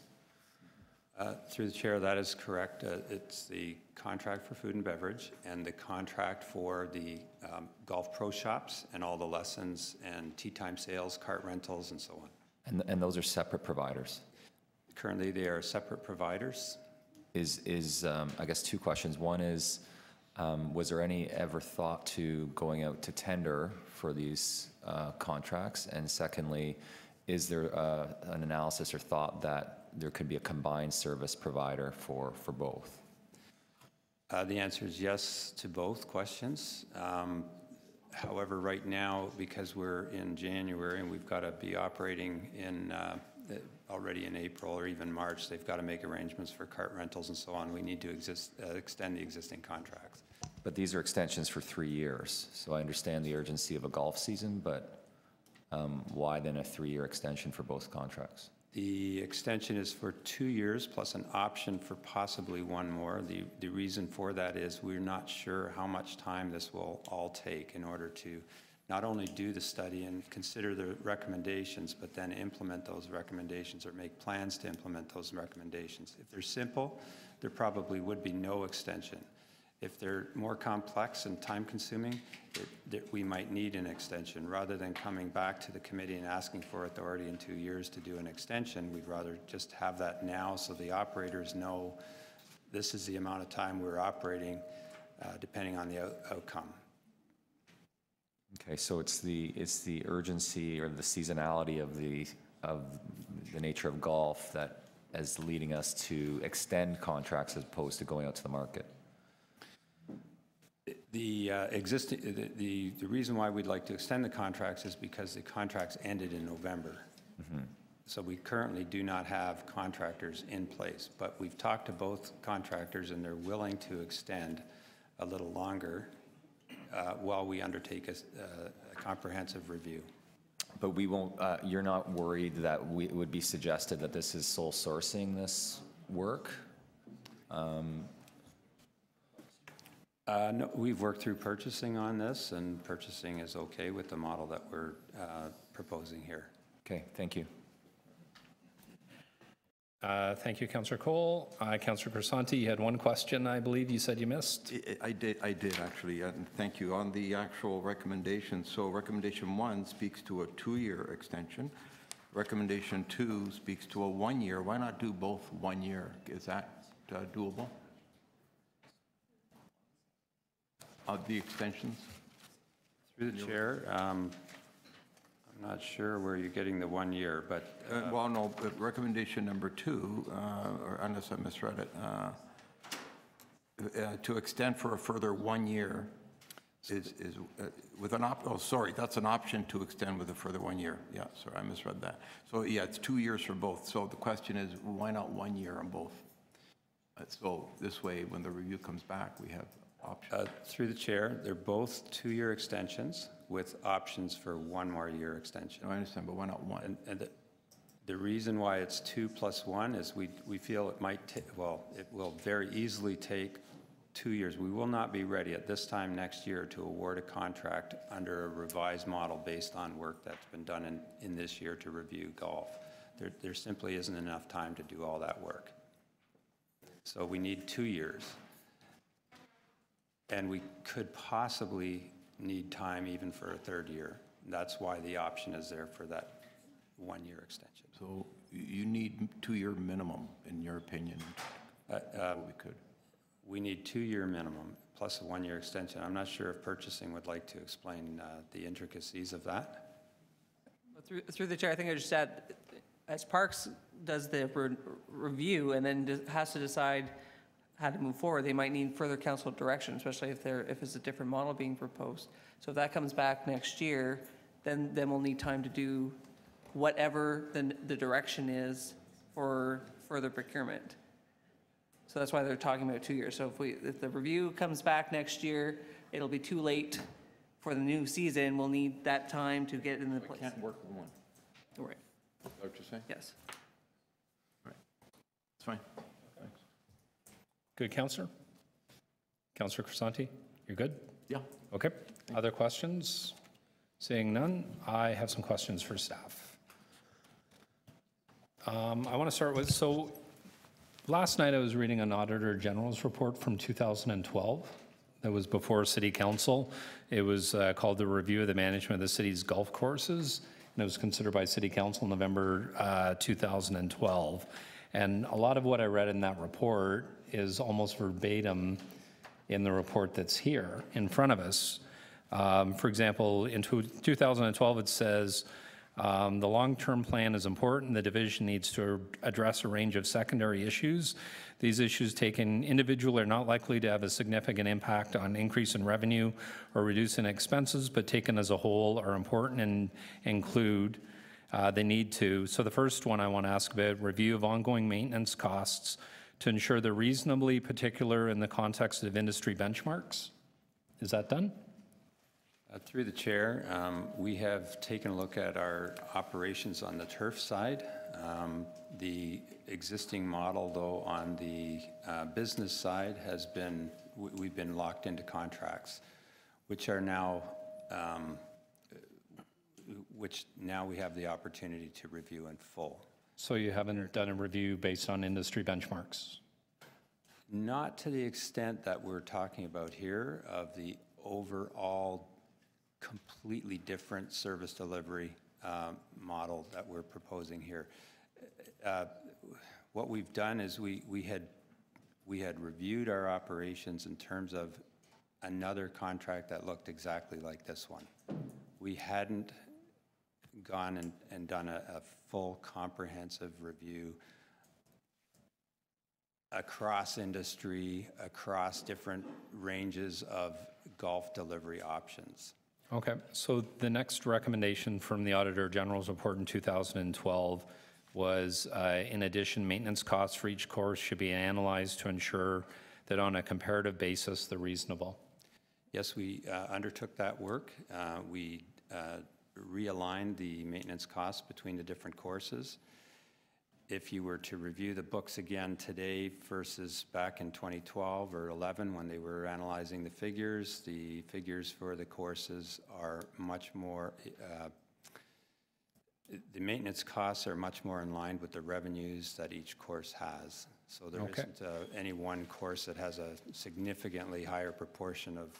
Through the chair, that is correct. It's the contract for food and beverage and the contract for the golf pro shops and all the lessons and tea time sales, cart rentals, and so on. And those are separate providers? Currently, they are separate providers. I guess two questions. One is, was there any ever thought to going out to tender for these contracts? And secondly, is there an analysis or thought that there could be a combined service provider for both? The answer is yes to both questions. However, right now, because we're in January and we've got to be operating in already in April or even March, they've got to make arrangements for cart rentals and so on. We need to extend the existing contracts. But these are extensions for 3 years. So I understand the urgency of a golf season, but why then a 3-year extension for both contracts? The extension is for 2 years plus an option for possibly one more. The reason for that is we're not sure how much time this will all take in order to not only do the study and consider the recommendations, but then implement those recommendations or make plans to implement those recommendations. If they're simple, there probably would be no extension. If they're more complex and time-consuming, we might need an extension. Rather than coming back to the committee and asking for authority in 2 years to do an extension, we'd rather just have that now so the operators know this is the amount of time we're operating depending on the outcome. Okay, so it's the urgency or the seasonality of the nature of golf that is leading us to extend contracts as opposed to going out to the market. The reason why we'd like to extend the contracts is because the contracts ended in November. Mm-hmm. So we currently do not have contractors in place, but we've talked to both contractors and they're willing to extend a little longer while we undertake a comprehensive review. But we won't, you're not worried that it would be suggested that this is sole sourcing this work? No, we've worked through purchasing on this, and purchasing is okay with the model that we're proposing here. Okay, thank you. Thank you, Councillor Cole. Councillor Crisanti, you had one question, I believe you said you missed. I did actually, and thank you. On the actual recommendation, so recommendation 1 speaks to a 2-year extension. Recommendation 2 speaks to a 1-year. Why not do both 1 year? Is that doable? Of the extensions? Through the chair, I'm not sure where you're getting the 1 year, but Well, no, but recommendation number 2, or unless I misread it, to extend for a further 1 year is with an that's an option to extend with a further 1 year. Yeah, sorry, I misread that. So yeah, it's 2 years for both. So the question is, why not 1 year on both? So this way, when the review comes back, we have options. through the chair, they're both 2-year extensions with options for 1 more year extension. No, I understand, but why not 1? And the reason why it's 2 + 1 is we feel it might take, well, it will very easily take 2 years. We will not be ready at this time next year to award a contract under a revised model based on work that's been done in this year to review golf. There simply isn't enough time to do all that work. So we need 2 years. And we could possibly need time even for a 3rd year. That's why the option is there for that 1 year extension. So you need 2-year minimum, in your opinion? We could. We need 2-year minimum plus a 1 year extension. I'm not sure if purchasing would like to explain the intricacies of that. Through the chair, I think I just said, as Parks does the review and then has to decide how to move forward, they might need further council direction, especially if it's a different model being proposed. So if that comes back next year, then we'll need time to do whatever the direction is for further procurement. So that's why they're talking about 2 years. So if the review comes back next year, it'll be too late for the new season. We'll need that time to get in the place. Can't work with 1. Right. Is that what you're saying? Yes. Right. It's fine. Thanks. Good, Councillor? Councillor Crisanti, you're good? Yeah. Okay. Other questions? Seeing none, I have some questions for staff. I want to start with, so last night I was reading an Auditor General's report from 2012 that was before City Council. It was called the Review of the Management of the City's Golf Courses, and it was considered by City Council in November 2012. And a lot of what I read in that report is almost verbatim in the report that's here in front of us. For example, in 2012, it says, the long-term plan is important. The division needs to address a range of secondary issues. These issues taken individually are not likely to have a significant impact on increase in revenue or reduce in expenses, but taken as a whole are important and include the need to. So the first one I want to ask about, review of ongoing maintenance costs to ensure they're reasonably particular in the context of industry benchmarks. Is that done? Through the chair, we have taken a look at our operations on the turf side. The existing model, though, on the business side has been, we've been locked into contracts, which are now, which now we have the opportunity to review in full. So you haven't done a review based on industry benchmarks? Not to the extent that we're talking about here of the overall completely different service delivery model that we're proposing here. What we've done is we had reviewed our operations in terms of another contract that looked exactly like this one. We hadn't gone and done a full comprehensive review across industry, across different ranges of golf delivery options. Okay, so the next recommendation from the Auditor General's report in 2012 was, in addition, maintenance costs for each course should be analyzed to ensure that on a comparative basis they're reasonable. Yes, we undertook that work. We realigned the maintenance costs between the different courses. If you were to review the books again today versus back in 2012 or 11 when they were analyzing the figures for the courses are much more the maintenance costs are much more in line with the revenues that each course has. So there Okay. isn't any one course that has a significantly higher proportion of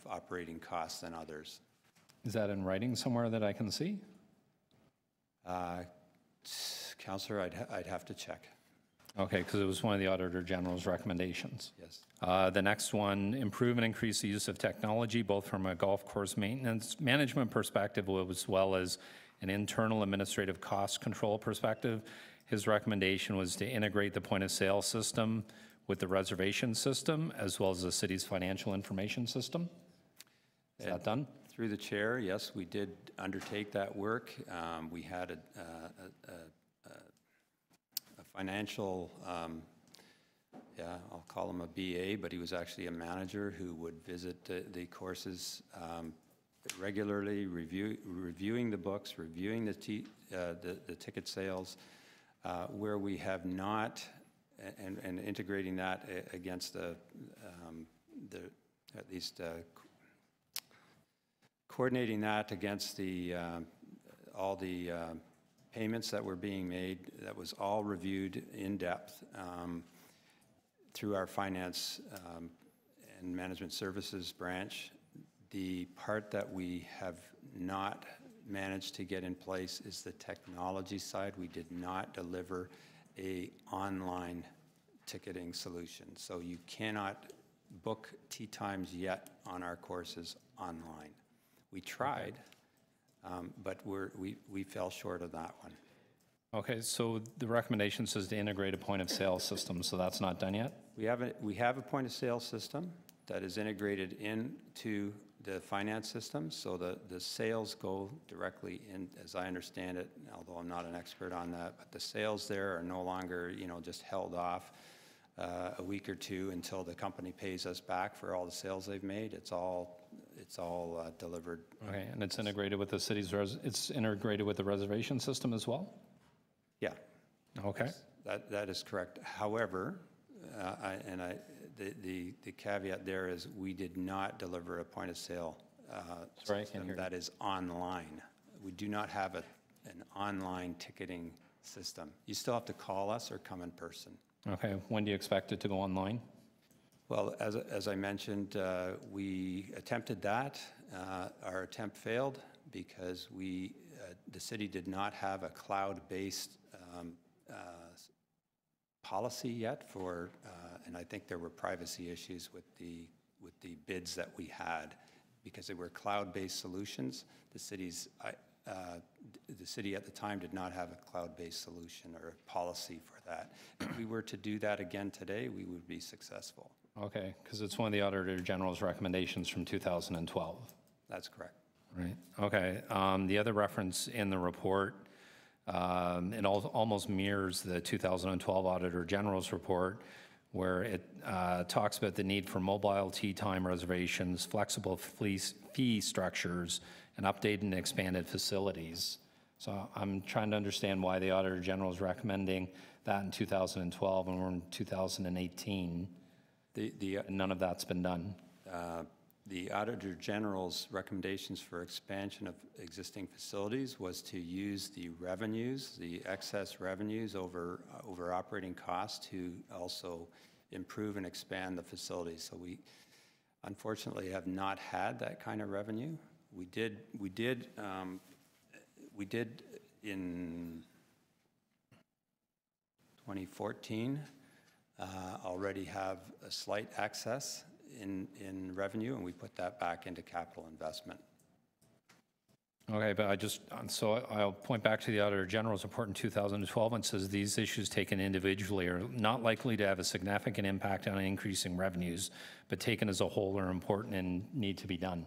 operating costs than others. Is that in writing somewhere that I can see? Counselor, I'd have to check. Okay, because it was one of the Auditor General's recommendations. Yes. The next one, improve and increase the use of technology, both from a golf course maintenance management perspective as well as an internal administrative cost control perspective. His recommendation was to integrate the point of sale system with the reservation system as well as the city's financial information system. Is that done? Through the chair, yes, we did undertake that work. We had a financial, I'll call him a BA, but he was actually a manager who would visit the courses regularly, reviewing the books, reviewing the ticket sales, where we have not, and integrating that against at least coordinating that against all the payments that were being made. That was all reviewed in depth through our finance and management services branch. The part that we have not managed to get in place is the technology side. We did not deliver a online ticketing solution. So you cannot book tee times yet on our courses online. We tried, but we fell short of that one. Okay, so the recommendation says to integrate a point of sale system, so that's not done yet? We have a point of sale system that is integrated into the finance system, so the sales go directly in, as I understand it, although I'm not an expert on that, but the sales there are no longer, just held off a week or two until the company pays us back for all the sales they've made. It's all delivered. Okay, and it's integrated with the city's, it's integrated with the reservation system as well? Yeah. Okay. That is correct. However, the caveat there is we did not deliver a point of sale system that is online. We do not have an online ticketing system. You still have to call us or come in person. Okay, when do you expect it to go online? Well, as I mentioned, we attempted that. Our attempt failed because the city did not have a cloud-based policy yet and I think there were privacy issues with the bids that we had because they were cloud-based solutions. The city at the time did not have a cloud-based solution or a policy for that. If we were to do that again today, we would be successful. Okay, because it's one of the Auditor General's recommendations from 2012. That's correct. Right, okay. The other reference in the report, it almost mirrors the 2012 Auditor General's report, where it talks about the need for mobile tee time reservations, flexible fee structures, and updated and expanded facilities. So I'm trying to understand why the Auditor General is recommending that in 2012 and we're in 2018. None of that's been done. The Auditor General's recommendations for expansion of existing facilities was to use the revenues, the excess revenues over operating costs to also improve and expand the facilities. So we unfortunately have not had that kind of revenue. We did in 2014 already have a slight excess in revenue, and we put that back into capital investment. Okay, but I'll point back to the Auditor General's report in 2012, and says these issues taken individually are not likely to have a significant impact on increasing revenues, but taken as a whole are important and need to be done.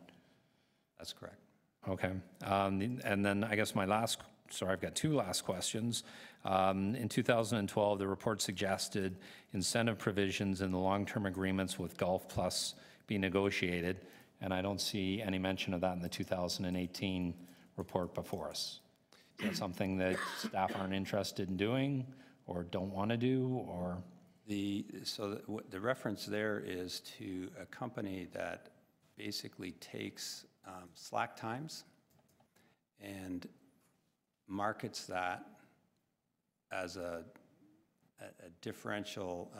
That's correct. Okay, and then I guess I've got two last questions. In 2012, the report suggested incentive provisions in the long-term agreements with Golf Plus be negotiated, and I don't see any mention of that in the 2018 report before us. Is that something that staff aren't interested in doing or don't want to do, or? The reference there is to a company that basically takes slack times and markets that as a differential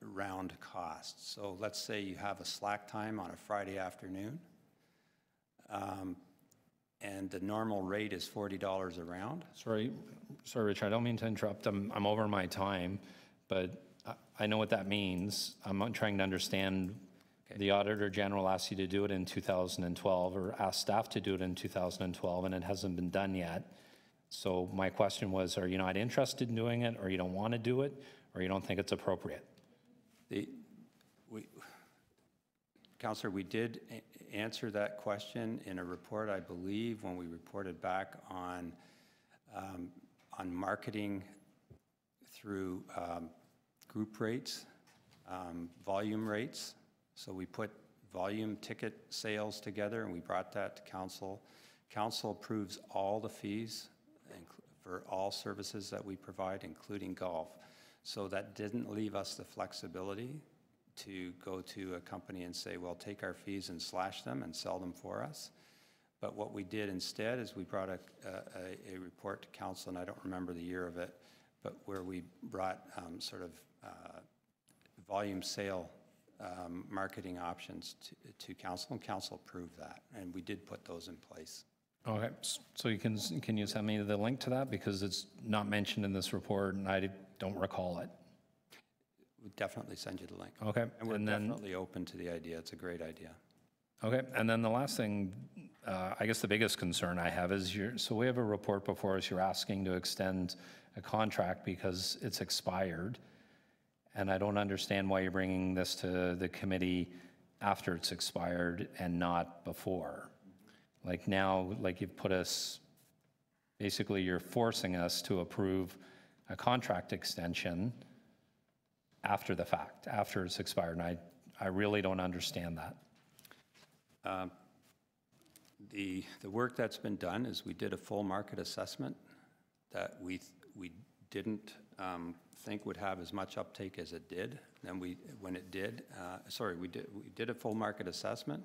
round cost. So let's say you have a slack time on a Friday afternoon, and the normal rate is $40 a round. Sorry, Rich, I don't mean to interrupt. I'm over my time, but I know what that means. I'm not trying to understand. Okay. The Auditor General asked you to do it in 2012, or asked staff to do it in 2012, and it hasn't been done yet. So my question was, are you not interested in doing it, or you don't want to do it, or you don't think it's appropriate? Councillor, we did answer that question in a report, I believe, when we reported back on marketing through group rates, volume rates. So we put volume ticket sales together and we brought that to council. Council approves all the fees for all services that we provide, including golf. So that didn't leave us the flexibility to go to a company and say, well, take our fees and slash them and sell them for us. But what we did instead is we brought a report to council, and I don't remember the year of it, but where we brought sort of volume sale marketing options to council, and council approved that, and we did put those in place. Okay, so can you send me the link to that, because it's not mentioned in this report and I don't recall it. We'll definitely send you the link. Okay, And we're definitely open to the idea. It's a great idea. Okay, and then the last thing, I guess the biggest concern I have is so we have a report before us, you're asking to extend a contract because it's expired, and I don't understand why you're bringing this to the committee after it's expired and not before. Like now, like you've put us, basically you're forcing us to approve a contract extension after the fact, after it's expired, and I really don't understand that. The work that's been done is we did a full market assessment that we didn't think would have as much uptake as it did. Then when it did, we did a full market assessment.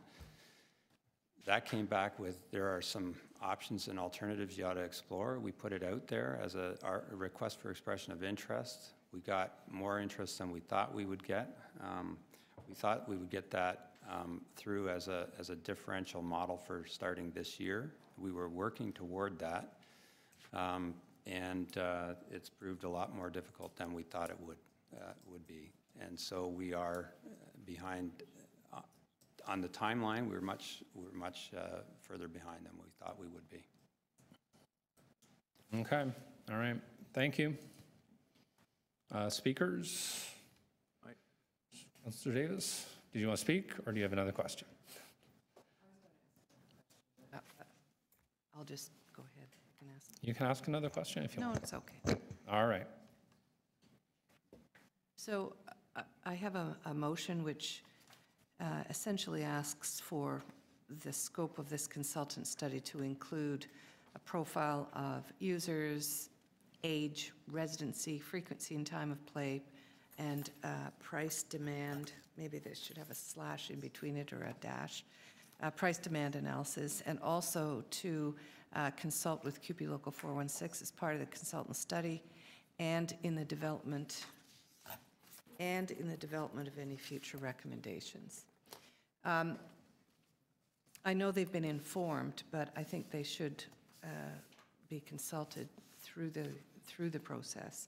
That came back with, there are some options and alternatives you ought to explore. We put it out there as a request for expression of interest. We got more interest than we thought we would get. We thought we would get that through as a differential model for starting this year. We were working toward that, and it's proved a lot more difficult than we thought it would be. And so we are behind on the timeline. We're much further behind than we thought we would be. Okay, all right, thank you. Speakers? Mr. Davis, did you want to speak, or do you have another question? I'll just go ahead. You can ask. You can ask another question if you want. No, it's okay. All right. So I have a motion which essentially asks for the scope of this consultant study to include a profile of users, age, residency, frequency and time of play, and price demand. Maybe they should have a slash in between it or a dash. Price demand analysis, and also to consult with CUPE Local 416 as part of the consultant study, and in the development of any future recommendations. I know they've been informed, but I think they should be consulted through the process.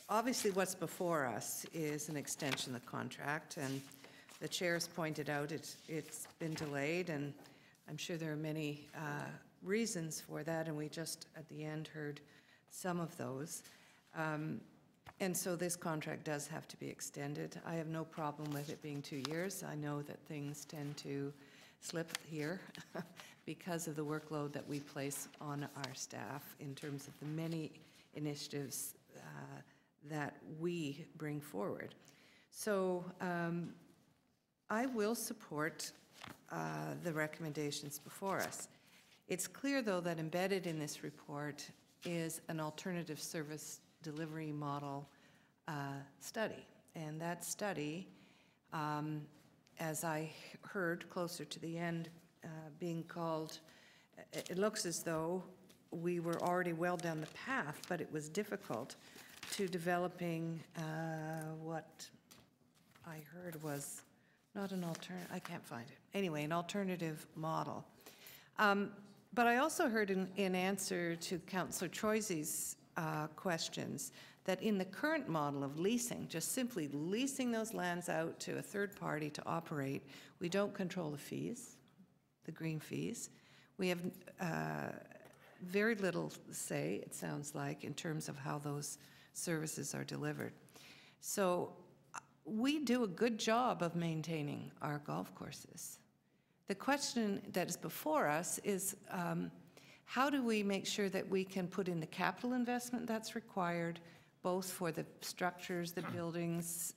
Obviously, what's before us is an extension of the contract, and the chair's pointed out it's been delayed, and I'm sure there are many reasons for that, and we just at the end heard some of those. And so this contract does have to be extended. I have no problem with it being 2 years. I know that things tend to slip here because of the workload that we place on our staff in terms of the many initiatives that we bring forward. So I will support the recommendations before us. It's clear, though, that embedded in this report is an alternative service delivery model study. And that study, as I heard closer to the end being called, it looks as though we were already well down the path, but it was difficult to developing what I heard was not an alternative, I can't find it. Anyway, an alternative model. But I also heard in answer to Councillor Troisi's questions that in the current model of leasing, just simply leasing those lands out to a third party to operate, we don't control the fees, the green fees. We have very little say, it sounds like, in terms of how those services are delivered. So we do a good job of maintaining our golf courses. The question that is before us is how do we make sure that we can put in the capital investment that's required, both for the structures, the buildings,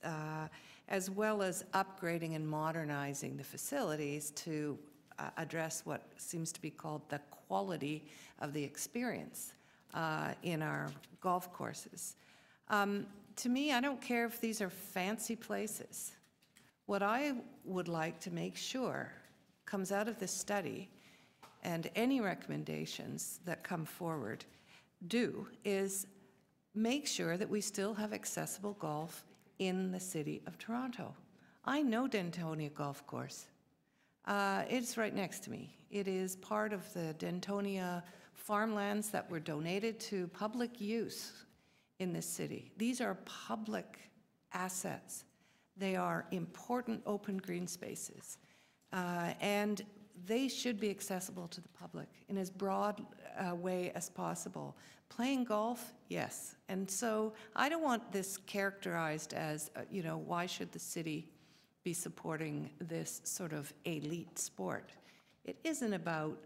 as well as upgrading and modernizing the facilities to address what seems to be called the quality of the experience in our golf courses. To me, I don't care if these are fancy places. What I would like to make sure comes out of this study, and any recommendations that come forward do, is make sure that we still have accessible golf in the city of Toronto. I know Dentonia Golf Course. It's right next to me. It is part of the Dentonia farmlands that were donated to public use in this city. These are public assets. They are important open green spaces. And they should be accessible to the public in as broad a way as possible. Playing golf, yes. And so I don't want this characterized as, why should the city be supporting this sort of elite sport? It isn't about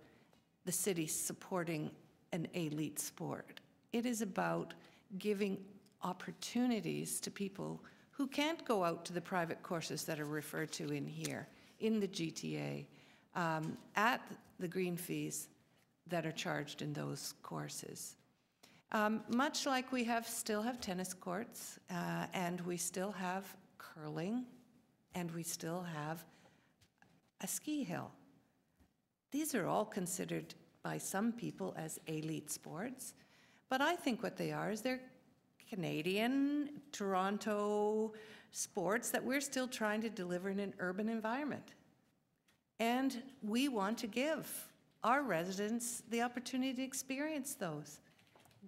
the city supporting an elite sport. It is about giving opportunities to people who can't go out to the private courses that are referred to in here, in the GTA, at the green fees that are charged in those courses. Much like we still have tennis courts, and we still have curling, and we still have a ski hill. These are all considered by some people as elite sports, but I think what they are is they're Canadian, Toronto sports that we're still trying to deliver in an urban environment. And we want to give our residents the opportunity to experience those.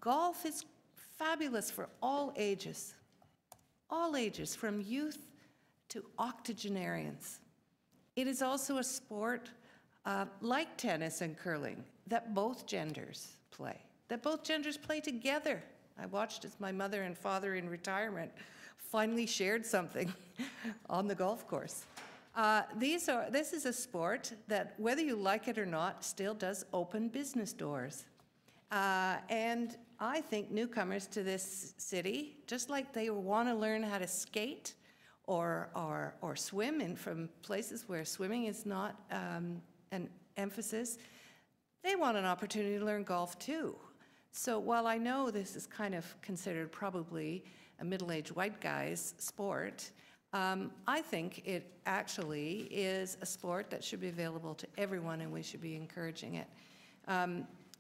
Golf is fabulous for all ages, from youth to octogenarians. It is also a sport like tennis and curling that both genders play, together. I watched as my mother and father in retirement finally shared something on the golf course. This is a sport that, whether you like it or not, still does open business doors. And I think newcomers to this city, just like they want to learn how to skate or swim from places where swimming is not an emphasis, they want an opportunity to learn golf too. So while I know this is kind of considered probably a middle-aged white guy's sport, I think it actually is a sport that should be available to everyone, and we should be encouraging it.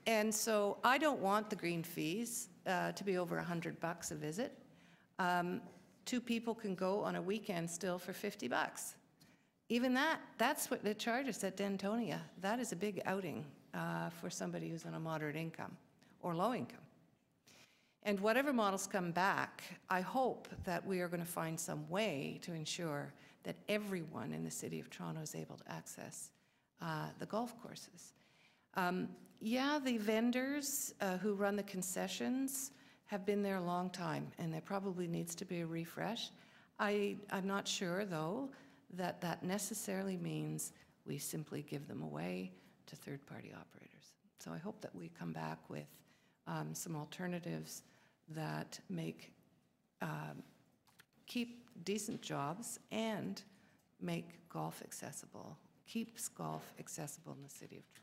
And so I don't want the green fees to be over $100 a visit. Two people can go on a weekend still for $50. Even that's what they charge us at Dentonia. That is a big outing for somebody who's on a moderate income or low income. And whatever models come back, I hope that we are going to find some way to ensure that everyone in the City of Toronto is able to access the golf courses. Yeah, the vendors who run the concessions have been there a long time, and there probably needs to be a refresh. I'm not sure, though, that necessarily means we simply give them away to third-party operators. So I hope that we come back with some alternatives that keep decent jobs and make golf accessible, keeps golf accessible in the City of Toronto.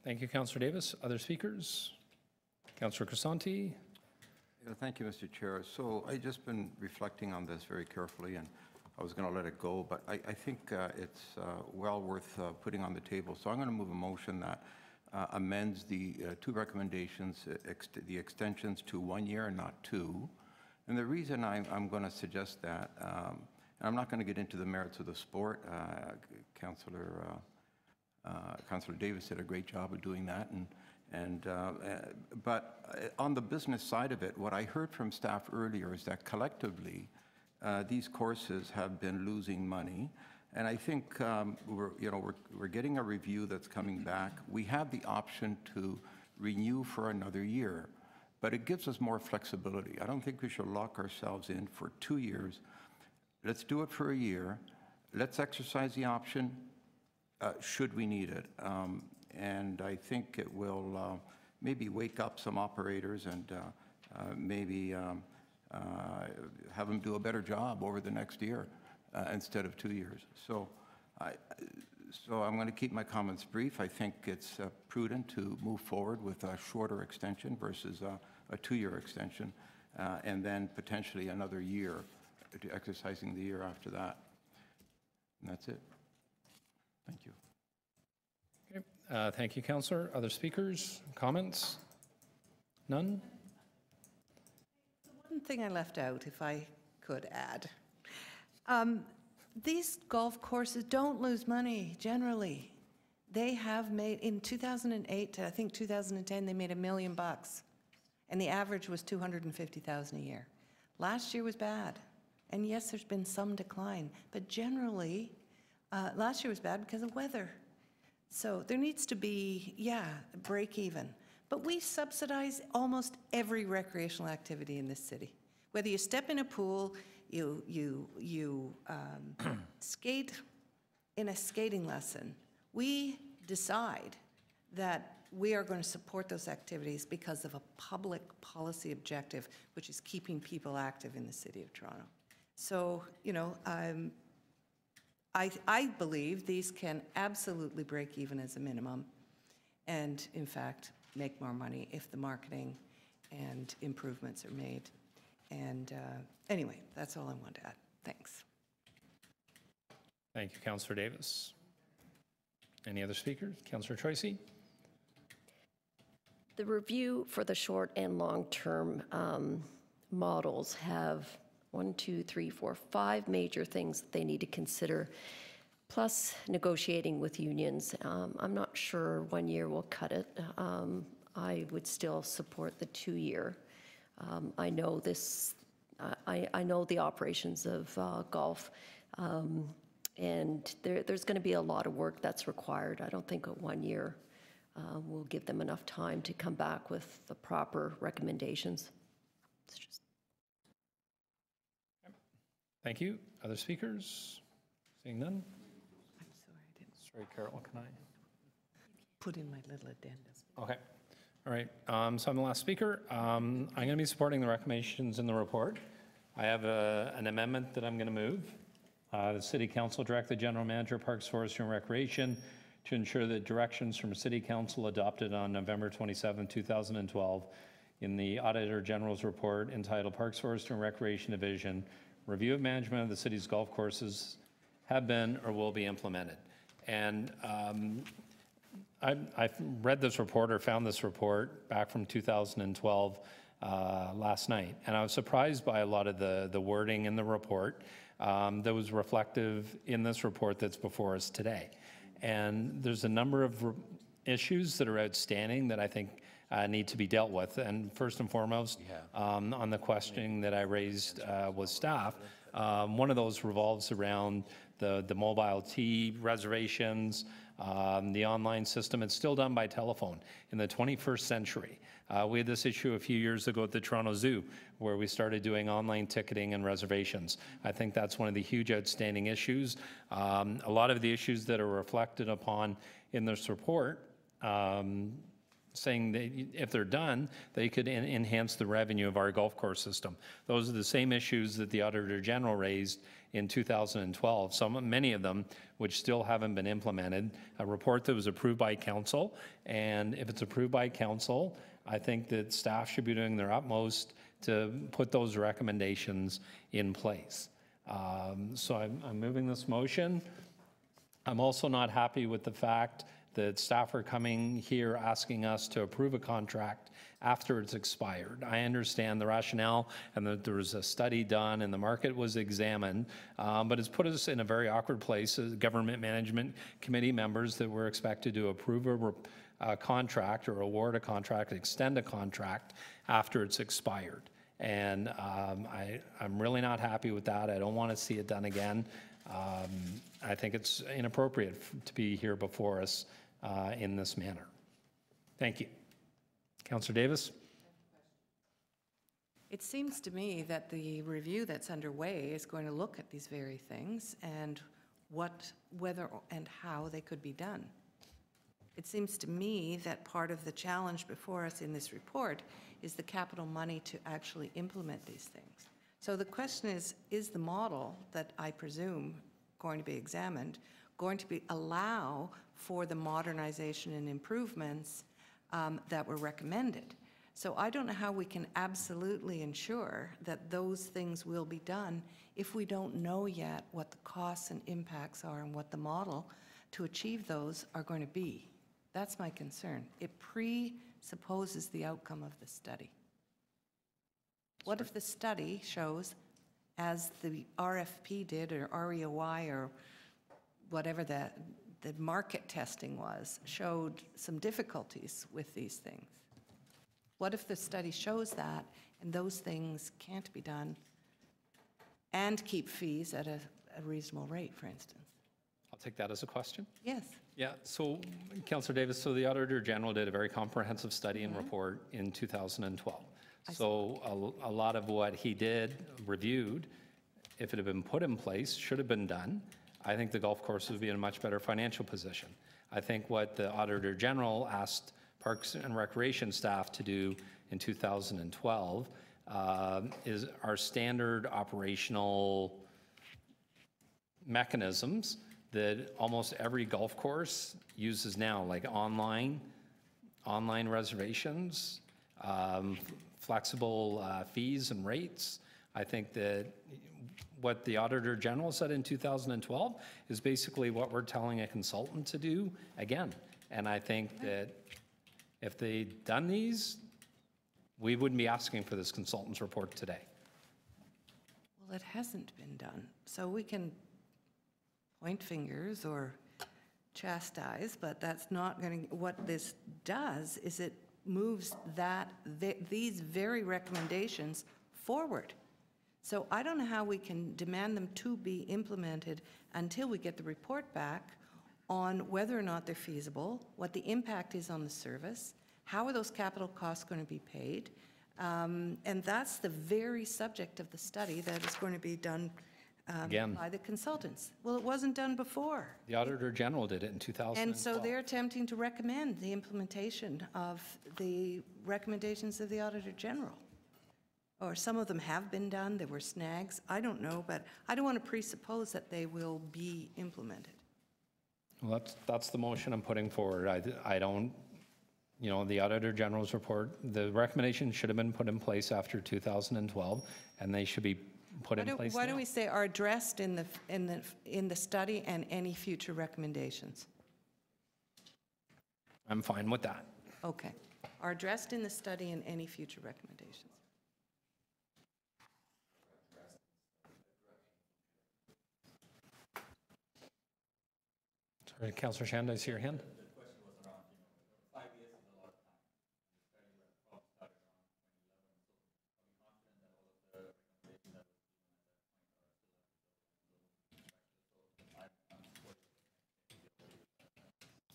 Thank you, Councillor Davis. Other speakers? Councillor Crisanti. Thank you, Mr. Chair. So I've just been reflecting on this very carefully, and I was going to let it go, but I think it's well worth putting on the table. So I'm going to move a motion that amends the two recommendations, the extensions to 1 year and not 2. And the reason I'm going to suggest that, and I'm not going to get into the merits of the sport. Councillor Davis did a great job of doing that. But on the business side of it, what I heard from staff earlier is that collectively, these courses have been losing money. And I think we're getting a review that's coming back. We have the option to renew for another year, but it gives us more flexibility. I don't think we should lock ourselves in for 2 years. Let's do it for a year. Let's exercise the option should we need it. And I think it will maybe wake up some operators and maybe have them do a better job over the next year instead of 2 years. So I'm going to keep my comments brief. I think it's prudent to move forward with a shorter extension versus a 2-year extension, and then potentially another year, exercising the year after that. And that's it. Thank you. Okay. Thank you, Councillor. Other speakers, comments? None? One thing I left out, if I could add. These golf courses don't lose money, generally. They have made, in 2008 to I think 2010, they made $1 million, and the average was $250,000 a year. Last year was bad, and yes, there's been some decline, but generally, last year was bad because of weather. So there needs to be, a break even. But we subsidize almost every recreational activity in this city. Whether you step in a pool, you skate in a skating lesson, we decide that we are going to support those activities because of a public policy objective, which is keeping people active in the City of Toronto. So, I believe these can absolutely break even as a minimum and, in fact, make more money if the marketing and improvements are made. And anyway, that's all I want to add. Thanks. Thank you, Councillor Davis. Any other speakers? Councillor Troisi? The review for the short and long-term models have 5 major things that they need to consider, plus negotiating with unions. I'm not sure 1 year will cut it. I would still support the 2-year. I know this. I know the operations of golf, and there's going to be a lot of work that's required. I don't think a 1 year will give them enough time to come back with the proper recommendations. It's just. Thank you. Other speakers? Seeing none? I'm sorry, I didn't Sorry, Carol, can I? put in my little addendum. Okay. All right. So I'm the last speaker. I'm going to be supporting the recommendations in the report. I have an amendment that I'm going to move. The City Council direct the General Manager, Parks, Forestry and Recreation to ensure that directions from City Council adopted on November 27, 2012 in the Auditor General's report entitled Parks, Forestry and Recreation Division, review of management of the city's golf courses have been or will be implemented. And I've read this report or found this report back from 2012 last night, and I was surprised by a lot of the wording in the report that was reflective in this report that's before us today. And there's a number of issues that are outstanding that I think need to be dealt with. And first and foremost, on the questioning that I raised with staff, one of those revolves around the mobile tea reservations, the online system. It's still done by telephone in the 21st century. We had this issue a few years ago at the Toronto Zoo where we started doing online ticketing and reservations. I think that's one of the huge outstanding issues. A lot of the issues that are reflected upon in this report saying that if they're done, they could enhance the revenue of our golf course system. Those are the same issues that the Auditor General raised in 2012, many of them which still haven't been implemented. A report that was approved by council, and if it's approved by council, I think that staff should be doing their utmost to put those recommendations in place. So I'm moving this motion. I'm also not happy with the fact that staff are coming here asking us to approve a contract after it's expired. I understand the rationale and that there was a study done and the market was examined, but it's put us in a very awkward place as government management committee members that we're expected to approve a contract or award a contract, extend a contract after it's expired. And I'm really not happy with that. I don't want to see it done again. I think it's inappropriate to be here before us in this manner. Thank you. Councillor Davis? It seems to me that the review that's underway is going to look at these very things and whether and how they could be done. It seems to me that part of the challenge before us in this report is the capital money to actually implement these things. So the question is the model that I presume going to be examined going to allow for the modernization and improvements that were recommended? So I don't know how we can absolutely ensure that those things will be done if we don't know yet what the costs and impacts are and what the model to achieve those are going to be. That's my concern. It presupposes the outcome of the study. What if the study shows, as the RFP did, or REOI, or whatever the market testing was, showed some difficulties with these things? What if the study shows that and those things can't be done and keep fees at a reasonable rate, for instance? I'll take that as a question. Yes. Yeah, so Councillor Davis, so the Auditor General did a very comprehensive study and report in 2012. So a lot of what he did, reviewed, if it had been put in place, should have been done. I think the golf course would be in a much better financial position. I think what the Auditor General asked Parks and Recreation staff to do in 2012 is our standard operational mechanisms that almost every golf course uses now, like online reservations, flexible fees and rates. I think that what the Auditor General said in 2012 is basically what we're telling a consultant to do again. And I think that if they'd done these, we wouldn't be asking for this consultant's report today. Well, it hasn't been done. So we can point fingers or chastise, but that's not going to, what this does is it moves these very recommendations forward. So I don't know how we can demand them to be implemented until we get the report back on whether or not they're feasible, what the impact is on the service, how are those capital costs going to be paid, and that's the very subject of the study that is going to be done by the consultants. Well, it wasn't done before. The Auditor General did it in 2012. And so they're attempting to recommend the implementation of the recommendations of the Auditor General. Or some of them have been done, there were snags, I don't know, but I don't want to presuppose that they will be implemented. Well, that's the motion I'm putting forward. I don't, you know, the Auditor General's report, the recommendation should have been put in place after 2012, and they should be put in place Why now. don't we say are addressed in the study and any future recommendations? I'm fine with that. Okay. Are addressed in the study and any future recommendations. Sorry, Councillor Shand, I see your hand.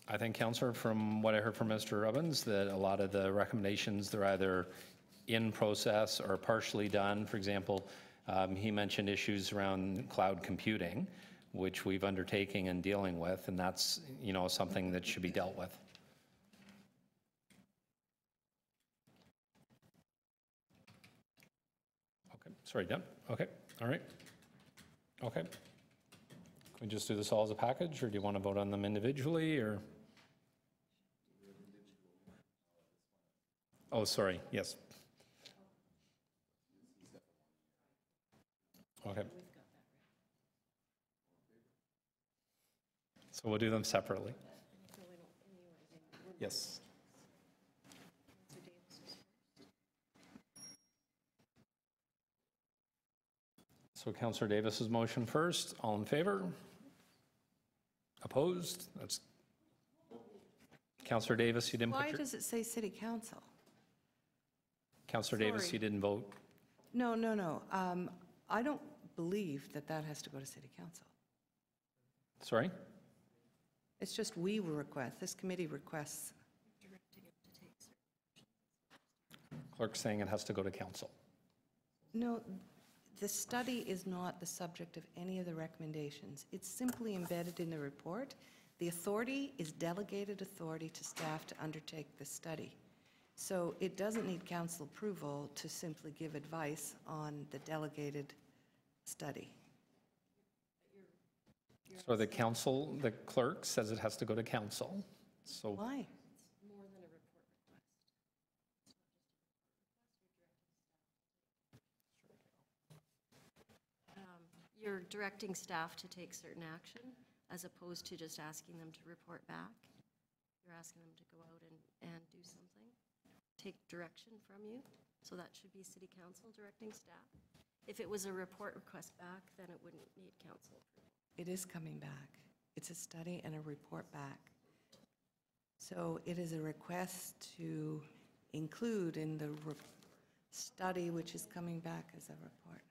I think, Councillor, from what I heard from Mr. Robbins, that a lot of the recommendations, they're either in process or partially done. For example, he mentioned issues around cloud computing, which we've undertaken and dealing with, and that's, you know, something that should be dealt with. Okay, sorry, done? Okay, all right. Okay. Can we just do this all as a package, or do you want to vote on them individually, or? Oh, sorry, yes. Okay. So we'll do them separately. Yes. So Councillor Davis's motion first. All in favor? Opposed? That's Councillor Davis, you didn't put Why your... does it say city council? Councillor Davis, Sorry. you didn't vote. No. I don't believe that that has to go to city council. Sorry? It's just we will request, this committee requests. Clerk's saying it has to go to council. No, the study is not the subject of any of the recommendations. It's simply embedded in the report. The authority is delegated authority to staff to undertake the study. So it doesn't need council approval to simply give advice on the delegated study. So the council, the clerk says it has to go to council. So Why? You're directing staff to take certain action as opposed to just asking them to report back. You're asking them to go out and do something, take direction from you. So that should be city council directing staff. If it was a report request back, then it wouldn't need council approval. It is coming back. It's a study and a report back. So it is a request to include in the study, which is coming back as a report.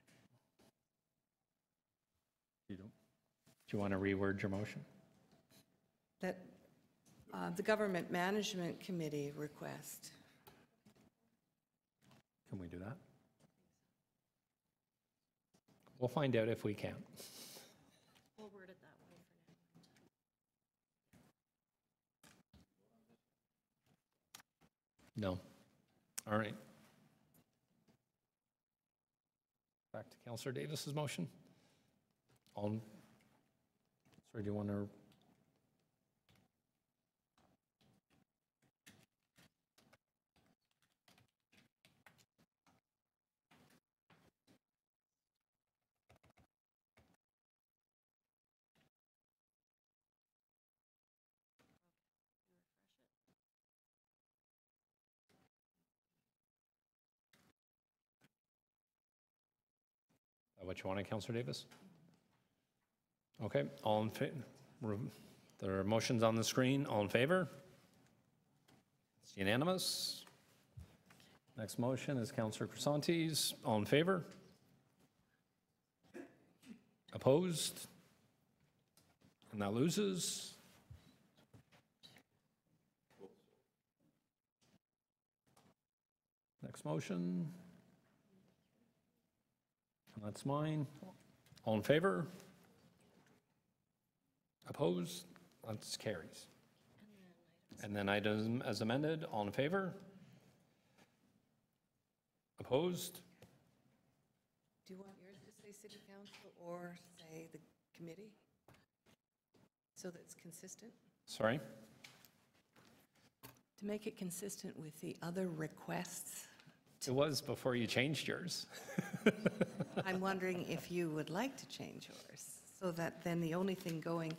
do you want to reword your motion? That the Government Management Committee request. Can we do that? We'll find out if we can. We'll word it that way for now. No. All right. Back to Councillor Davis's motion. Sorry, do you want to? What you wanted, Councillor Davis? Okay, all in favor? There are motions on the screen. All in favor? It's unanimous. Next motion is Councillor Crescenti's. All in favor? Opposed? And that loses. Next motion. And that's mine. All in favor? Opposed? That's carries. And then item as amended, all in favor? Opposed? Do you want yours to say city council or say the committee? So that it's consistent? Sorry? To make it consistent with the other requests, It was before you changed yours. I'm wondering if you would like to change yours, so that then the only thing going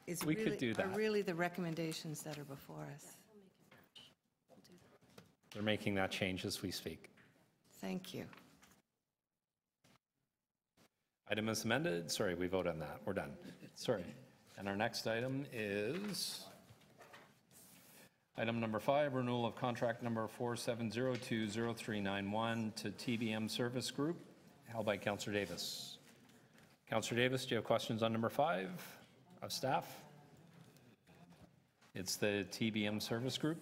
is We could do are that. really the recommendations that are before us. They're making that change as we speak. Thank you. Item is amended. Sorry, we voted on that. We're done. Sorry. And our next item is item number 5, renewal of contract number 47020391 to TBM Service Group, held by Councillor Davis. Councillor Davis, do you have questions on number 5 of staff? It's the TBM Service Group.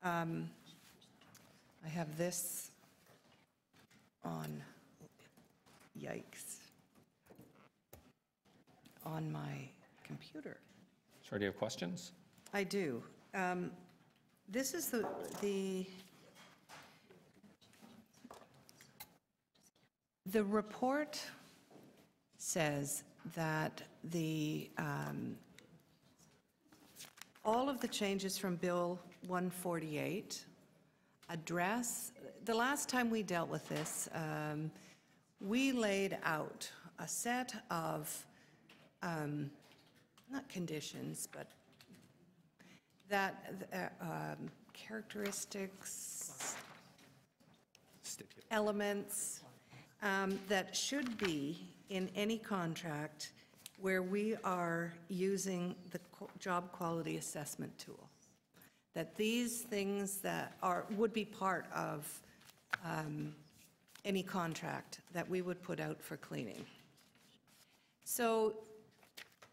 I have this on, yikes, on my computer. Sorry, do you have questions? I do. This is the report says that all of the changes from Bill 148 address, the last time we dealt with this, we laid out a set of, not conditions, but that characteristics, elements that should be in any contract where we are using the job quality assessment tool. That these things that would be part of any contract that we would put out for cleaning. So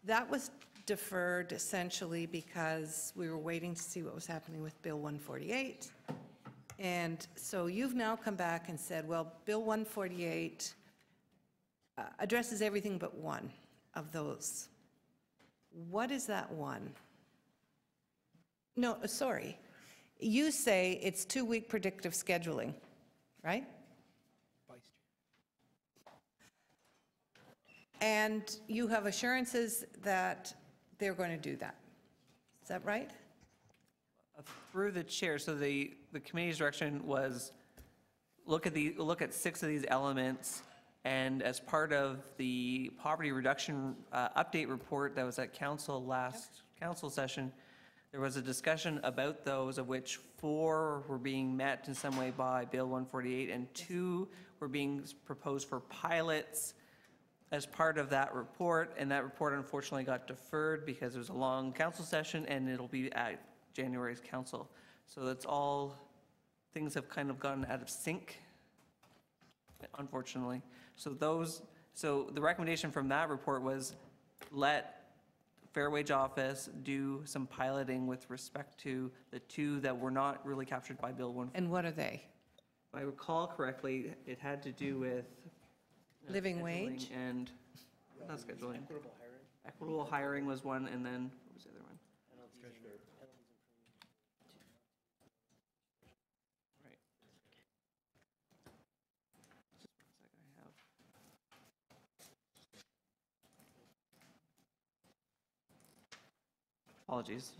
that was deferred essentially because we were waiting to see what was happening with Bill 148. And so you've now come back and said, well, Bill 148 addresses everything but one of those. What is that one? No, sorry. You say it's 2-week predictive scheduling, right? And you have assurances that they're going to do that. Is that right? Through the chair, so the committee's direction was look at 6 of these elements, and as part of the poverty reduction update report that was at council last council session, there was a discussion about those, of which 4 were being met in some way by Bill 148, and 2 were being proposed for pilots as part of that report, and that report unfortunately got deferred because there was a long council session, and it'll be at January's council. So that's all, things have kind of gotten out of sync, unfortunately. So the recommendation from that report was let Fair Wage Office do some piloting with respect to the 2 that were not really captured by Bill 1. And what are they? If I recall correctly, it had to do with Living scheduling wage? And, not scheduling. Equitable hiring was one, and then, what was the other one? Right. Just one second, I have. Apologies.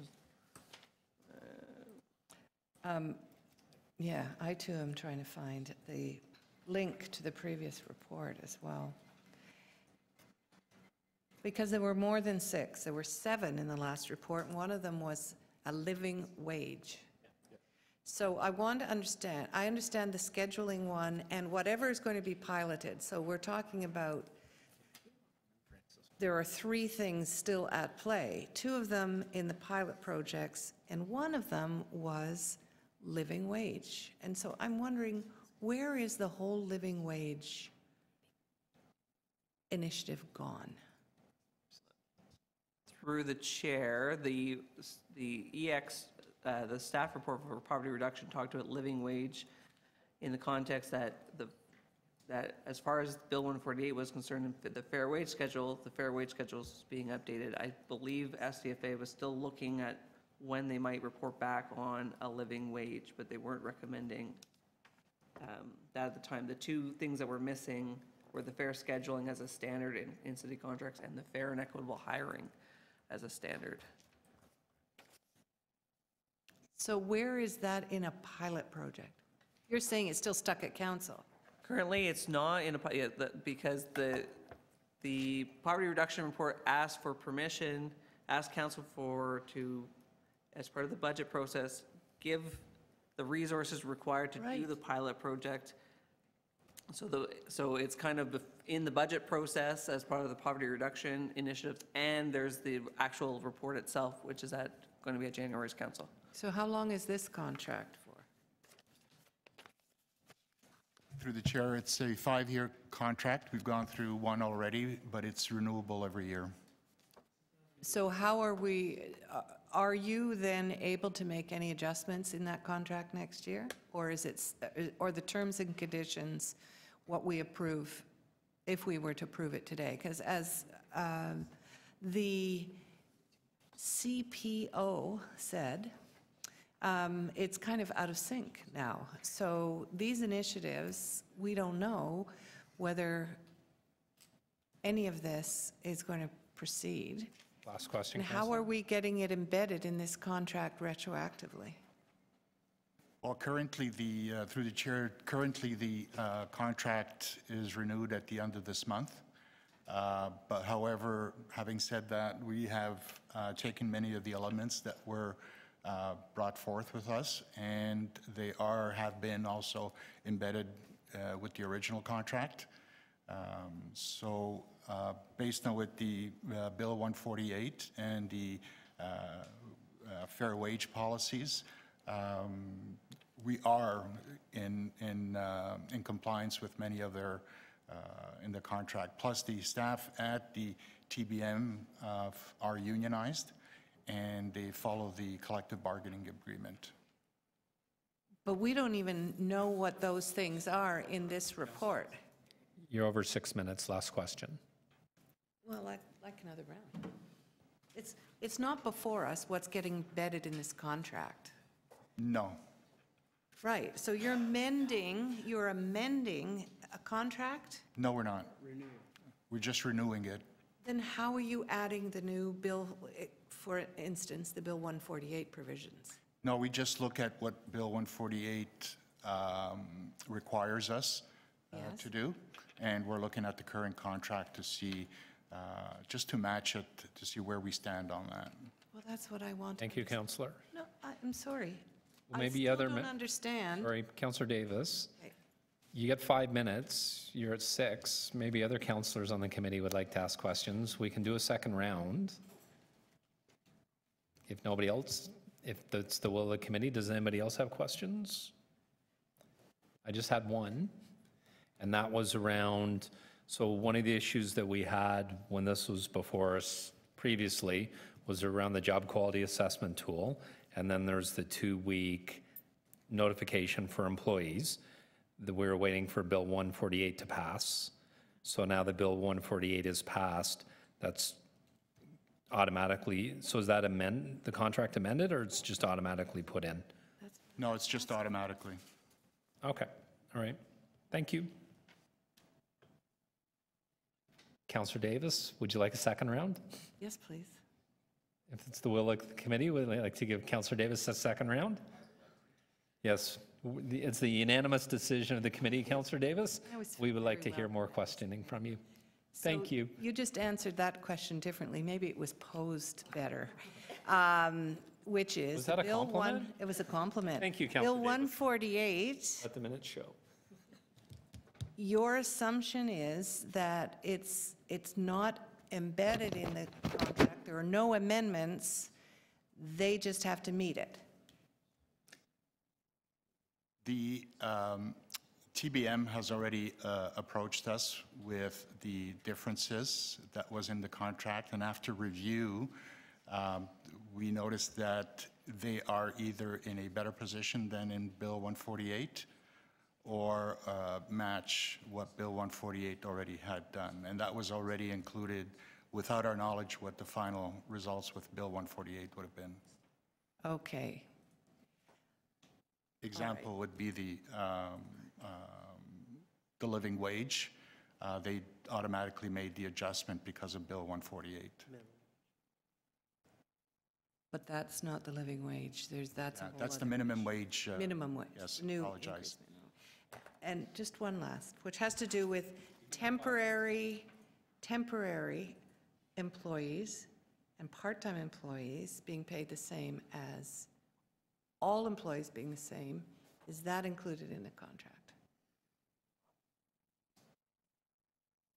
Yeah, I too am trying to find the link to the previous report as well. Because there were more than 6. There were 7 in the last report, and one of them was a living wage. So I want to understand, I understand the scheduling one and whatever is going to be piloted. So we're talking about, there are 3 things still at play, 2 of them in the pilot projects, and one of them was living wage. And so I'm wondering, where is the whole living wage initiative gone? Through the chair, the EX, the staff report for poverty reduction talked about living wage in the context that as far as Bill 148 was concerned, the fair wage schedule is being updated. I believe SDFA was still looking at when they might report back on a living wage, but they weren't recommending that at the time. The 2 things that were missing were the fair scheduling as a standard in city contracts and the fair and equitable hiring as a standard. So where is that in a pilot project? You're saying it's still stuck at council? Currently, it's not in because the poverty reduction report asked for permission, asked council to, as part of the budget process, give the resources required to do the pilot project. So it's kind of in the budget process as part of the poverty reduction initiative, and there's the actual report itself, which is going to be at January's council. So how long is this contract for? Through the chair, it's a 5-year contract. We've gone through 1 already, but it's renewable every year. So how are you then able to make any adjustments in that contract next year? Or is it, or the terms and conditions, what we approve, if we were to approve it today? Because as the CPO said, it's kind of out of sync now. So these initiatives, we don't know whether any of this is going to proceed. Last question, And how are we getting it embedded in this contract retroactively? Well, currently, through the chair, currently the contract is renewed at the end of this month. But however, having said that, we have taken many of the elements that were brought forth with us, and they have been also embedded with the original contract. So based on what the Bill 148 and the fair wage policies, we are in compliance with many of their in the contract. Plus, the staff at the TBM are unionized, and they follow the collective bargaining agreement. But we don't even know what those things are in this report. You're over 6 minutes. Last question. Well, like another round. It's not before us what's getting embedded in this contract. No. Right, so you're amending a contract? No, we're not. We're just renewing it. Then how are you adding the new bill, for instance, the Bill 148 provisions? No, we just look at what Bill 148 requires us Yes. to do, and we're looking at the current contract to see, just to match it, to see where we stand on that. Well, that's what I want. Thank you, Councillor. No, I'm sorry. Well, maybe I other still me- don't understand. Sorry, Councillor Davis. Okay. You get 5 minutes. You're at 6. Maybe other councillors on the committee would like to ask questions. We can do a second round. If nobody else, if that's the will of the committee, does anybody else have questions? I just had one, and that was around, so one of the issues that we had when this was before us previously was around the job quality assessment tool, and then there's the 2-week notification for employees. That we're waiting for Bill 148 to pass. So now that Bill 148 is passed, that's automatically, so is that the contract amended, or it's just automatically put in? No, it's just automatically. Okay, all right, thank you. Councillor Davis, would you like a second round? Yes, please. If it's the will of the committee, would you like to give Councillor Davis a second round? Yes, it's the unanimous decision of the committee, Councillor Davis. That was We would like to very hear well. more questioning from you. Thank So you. You just answered that question differently. Maybe it was posed better, which is. Was that a Bill one- compliment? It was a compliment. Thank you, Councillor Bill Davis. 148, Let the minutes show. your assumption is that it's not embedded in the contract. There are no amendments. They just have to meet it. The TBM has already approached us with the differences that was in the contract, and after review, we noticed that they are either in a better position than in Bill 148 or match what Bill 148 already had done. And that was already included, without our knowledge, what the final results with Bill 148 would have been. Okay. Example would be the living wage. They automatically made the adjustment because of Bill 148. But that's not the living wage. That's a whole That's the other minimum issue. wage. Minimum wage. Yes, New apologize. increase minimum. And just one last, which has to do with temporary employees and part-time employees being paid the same as all employees being the same. Is that included in the contract?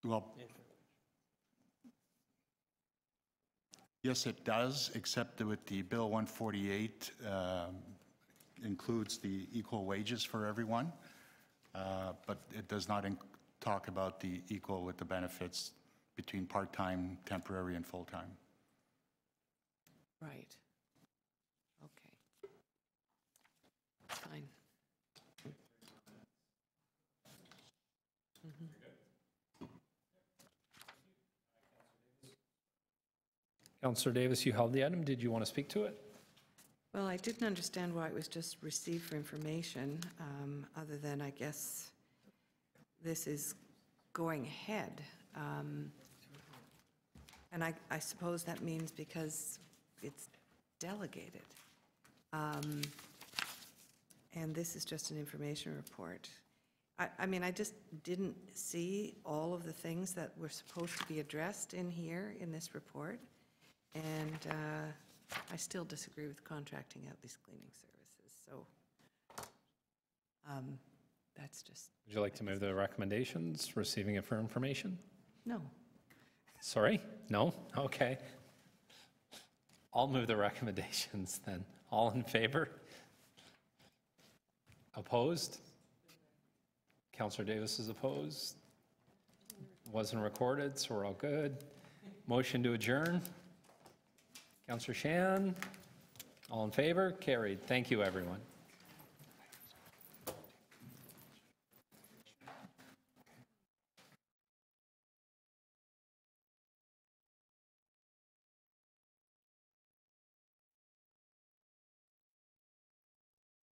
Well, yes, it does, except that with the Bill 148 includes the equal wages for everyone, but it does not talk about the equal with the benefits between part-time, temporary, and full-time. Right. Okay. Fine. Councillor Davis, you held the item. Did you want to speak to it? Well, I didn't understand why it was just received for information, other than, I guess, this is going ahead. And I suppose that means because it's delegated. and this is just an information report. I mean, I just didn't see all of the things that were supposed to be addressed in here in this report, and I still disagree with contracting out these cleaning services, so that's just, Would you like to move the recommendations, receiving it for information? no. Sorry? No? Okay. I'll move the recommendations then. All in favor? Opposed? Councillor Davis is opposed. Wasn't recorded, so we're all good. Motion to adjourn. Councillor Shan? All in favor? Carried. Thank you, everyone.